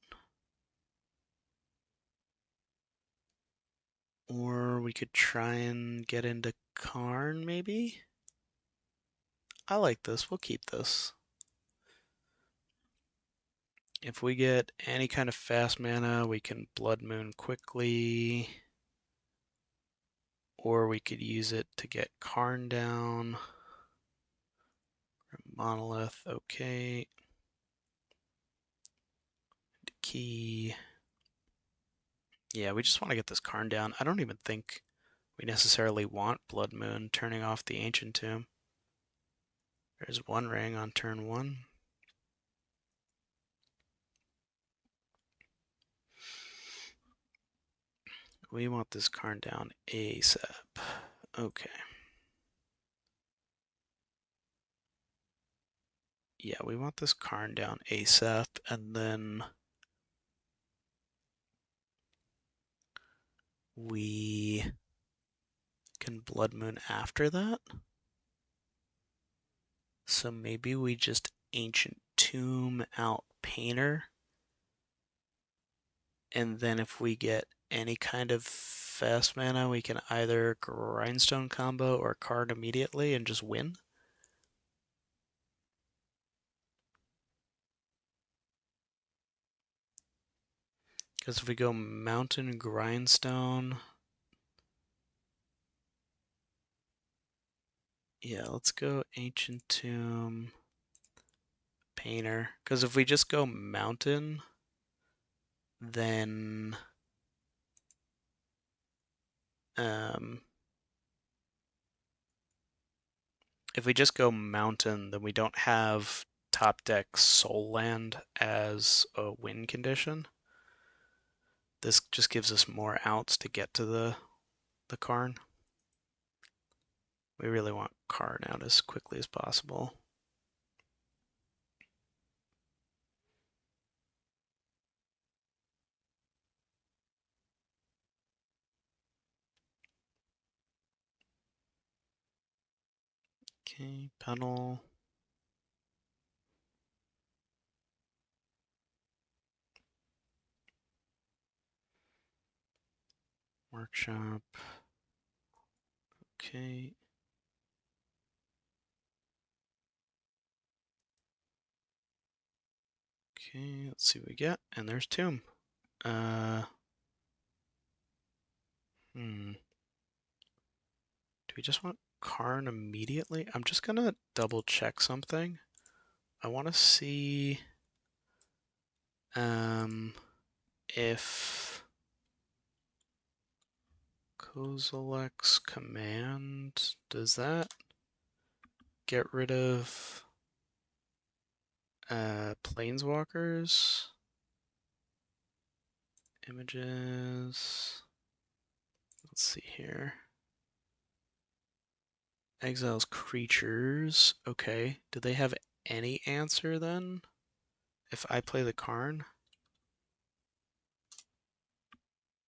Or we could try and get into Karn, maybe? I like this. We'll keep this. If we get any kind of fast mana, we can Blood Moon quickly. Or we could use it to get Karn down. Monolith, okay. Key. Yeah, we just want to get this Karn down. I don't even think we necessarily want Blood Moon turning off the Ancient Tomb. There's one ring on turn 1. We want this Karn down ASAP. Okay. Yeah, we want this Karn down ASAP, and then we can Blood Moon after that. So maybe we just Ancient Tomb out Painter, and then if we get any kind of fast mana, we can either Grindstone combo or Karn immediately and just win. Because if we go Mountain Grindstone, yeah, let's go Ancient Tomb Painter. Because if we just go Mountain, then um, if we just go Mountain, then we don't have top deck Soul Land as a win condition. This just gives us more outs to get to the Karn. We really want Karn out as quickly as possible. Okay, pedal. Workshop. Okay. Okay, let's see what we get. And there's Tomb. Uh, Do we just want Karn immediately? I'm just gonna double check something. I want to see um, if Kozilek's command, does that get rid of planeswalkers? Images. Let's see here. Exiles creatures. Okay. Do they have any answer then? If I play the Karn?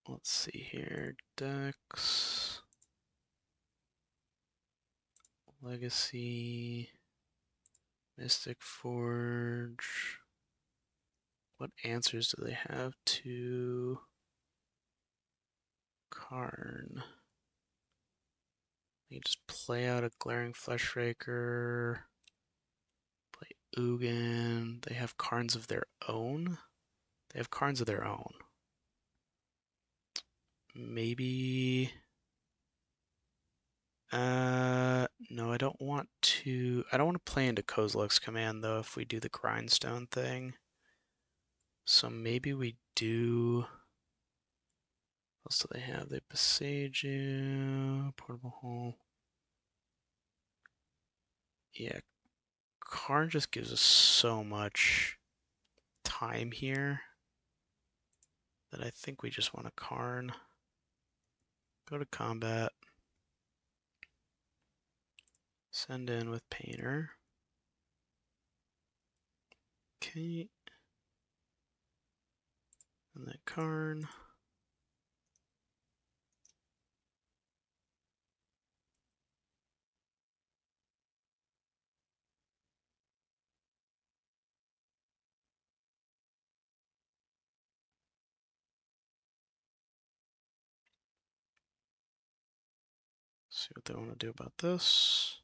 Let's see here. Decks. Legacy. Mystic Forge. What answers do they have to Karn? They just play out a Glaring Fleshraker. Play Ugin. They have Karns of their own? They have Karns of their own. Maybe. No, I don't want to. I don't want to play into Kozilek's command though. If we do the grindstone thing, so maybe we do. What else do they have? They besiege you. Portable hole. Yeah, Karn just gives us so much time here that I think we just want a Karn. Go to combat. Send in with Painter. Okay. And then Karn. See what they want to do about this.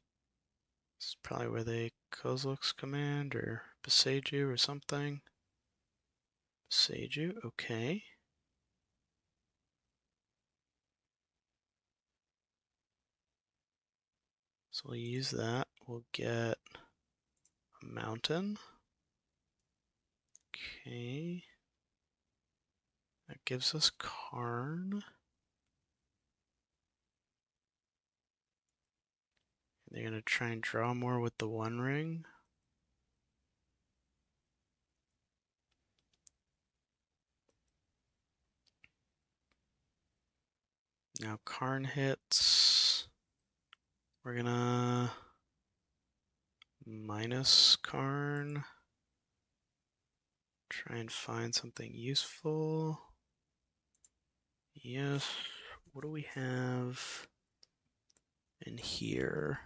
This is probably where they Kozilek's command or besiege you or something. Besiege you, okay. So we'll use that. We'll get a mountain. Okay. That gives us Karn. They're going to try and draw more with the One Ring. Now Karn hits. We're going to minus Karn. Try and find something useful. Yes. What do we have in here?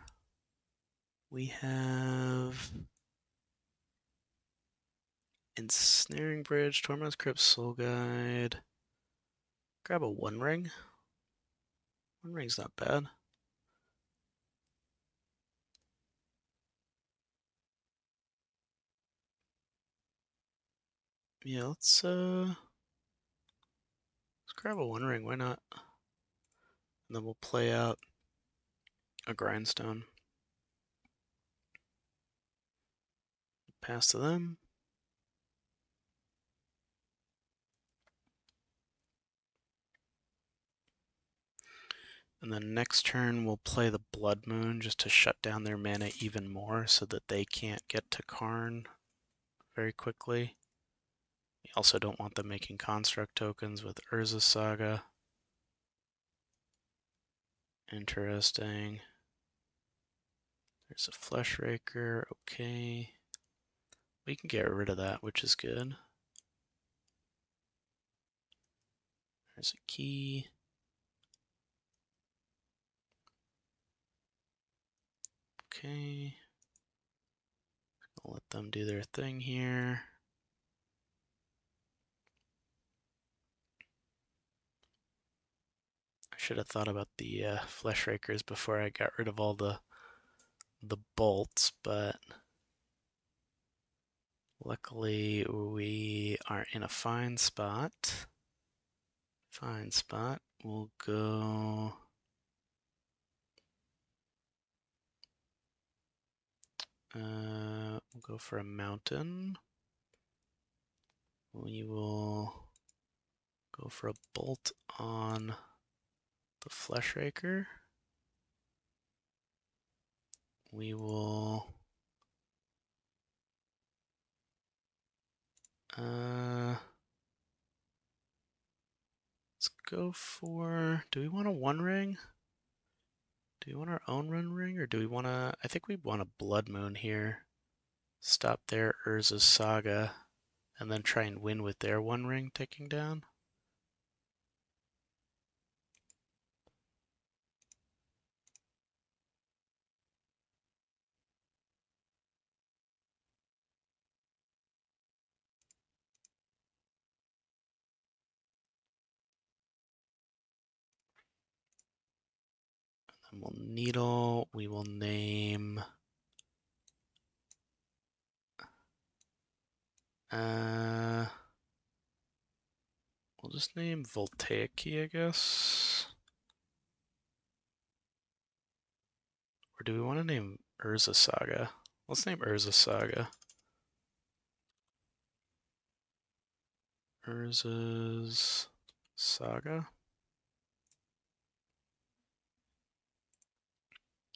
We have Ensnaring Bridge, Torment's Crypt, Soul Guide. Grab a One Ring. One Ring's not bad. Yeah, let's grab a One Ring. Why not? And then we'll play out a Grindstone. Pass to them. And then next turn we'll play the Blood Moon just to shut down their mana even more so that they can't get to Karn very quickly. We also don't want them making construct tokens with Urza Saga. Interesting. There's a Flesh Raker, okay. We can get rid of that, which is good. There's a key. Okay. I'll let them do their thing here. I should have thought about the Flesh Rakers before I got rid of all the bolts, but luckily we are in a fine spot. Fine spot. We'll go... we'll go for a mountain. We will go for a bolt on the Flesh Raker. We will let's go for, do we want a One Ring? Do we want our own One Ring, or do we want to, I think we want a Blood Moon here. Stop their Urza Saga, and then try and win with their One Ring taking down. And we'll Needle, we will name... we'll just name Voltaic Key, I guess. Or do we want to name Urza Saga? Let's name Urza Saga. Urza's Saga.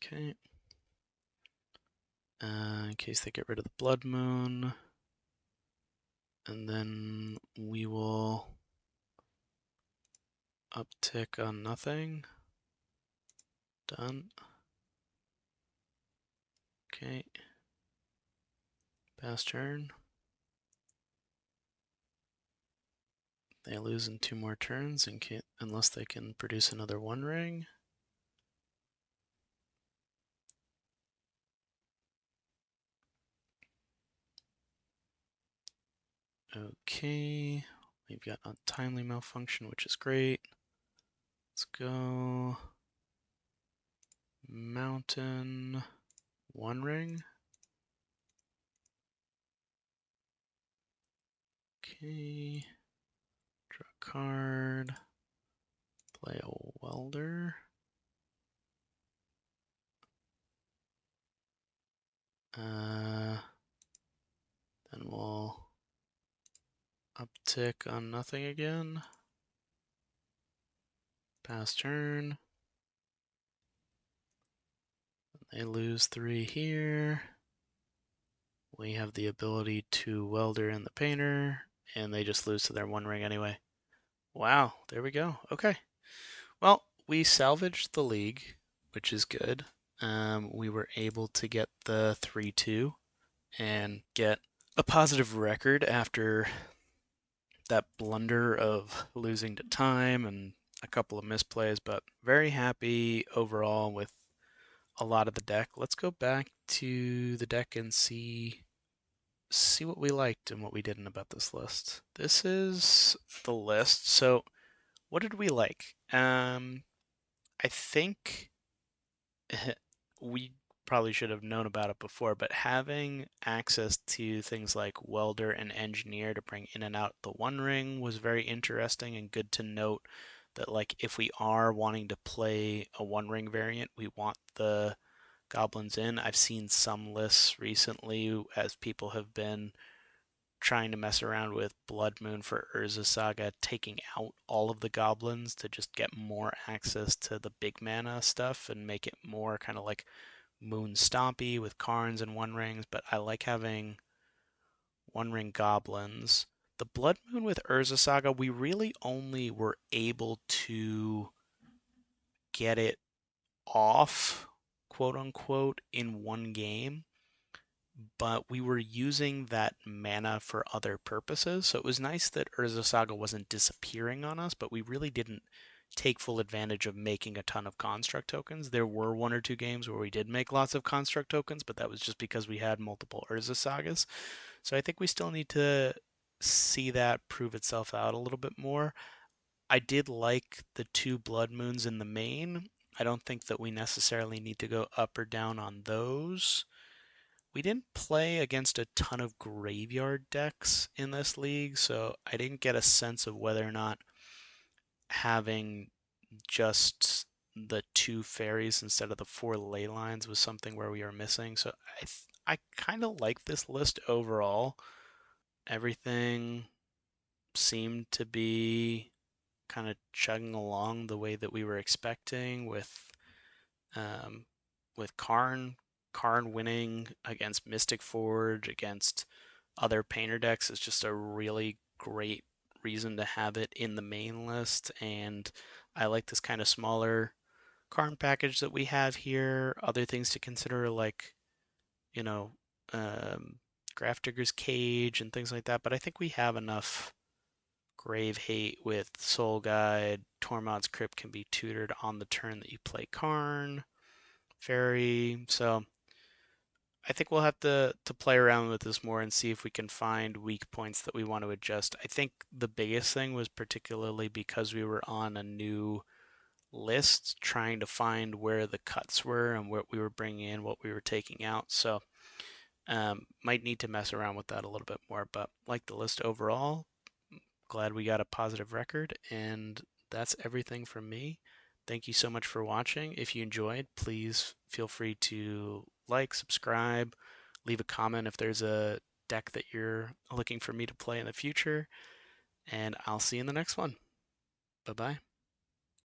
Okay. In case they get rid of the Blood Moon. And then we will uptick on nothing. Done. Okay. Pass turn. They lose in 2 more turns unless they can produce another One Ring. Okay. We've got Untimely Malfunction, which is great. Let's go Mountain, One Ring. Okay. Draw a card. Play a Welder. Then we'll uptick on nothing again. Pass turn. They lose 3 here. We have the ability to Welder in the Painter, and they just lose to their One Ring anyway. Wow, there we go. Okay. Well, we salvaged the league, which is good. We were able to get the 3-2 and get a positive record after that blunder of losing to time and a couple of misplays, but very happy overall with a lot of the deck. Let's go back to the deck and see what we liked and what we didn't about this list. This is the list. So, what did we like? I think we probably should have known about it before, but having access to things like Welder and Engineer to bring in and out the One Ring was very interesting and good to note that like if we are wanting to play a One Ring variant, we want the goblins in. I've seen some lists recently as people have been trying to mess around with Blood Moon for Urza Saga, taking out all of the goblins to just get more access to the big mana stuff and make it more kind of like Moon Stompy with Karns and One Rings, but I like having One Ring goblins. The Blood Moon with Urza Saga, we really only were able to get it off, quote unquote, in one game, but we were using that mana for other purposes. So it was nice that Urza Saga wasn't disappearing on us, but we really didn't take full advantage of making a ton of construct tokens. There were one or two games where we did make lots of construct tokens, but that was just because we had multiple Urza Sagas. So I think we still need to see that prove itself out a little bit more. I did like the two Blood Moons in the main. I don't think that we necessarily need to go up or down on those. We didn't play against a ton of graveyard decks in this league, so I didn't get a sense of whether or not having just the two fairies instead of the four ley lines was something where we were missing. So I kind of like this list overall. Everything seemed to be kind of chugging along the way that we were expecting um, with Karn winning against Mystic Forge, against other painter decks is just a really great reason to have it in the main list. And I like this kind of smaller Karn package that we have here. Other things to consider, like, you know, um, Grafdigger's Cage and things like that. But I think we have enough Grave Hate with Soul Guide. Tormod's Crypt can be tutored on the turn that you play Karn. Fairy. So I think we'll have to play around with this more and see if we can find weak points that we want to adjust. I think the biggest thing was particularly because we were on a new list, trying to find where the cuts were and what we were bringing in, what we were taking out. So might need to mess around with that a little bit more. But like the list overall, glad we got a positive record, and that's everything from me. Thank you so much for watching. If you enjoyed, please feel free to like, subscribe, leave a comment if there's a deck that you're looking for me to play in the future, and I'll see you in the next one. Bye bye.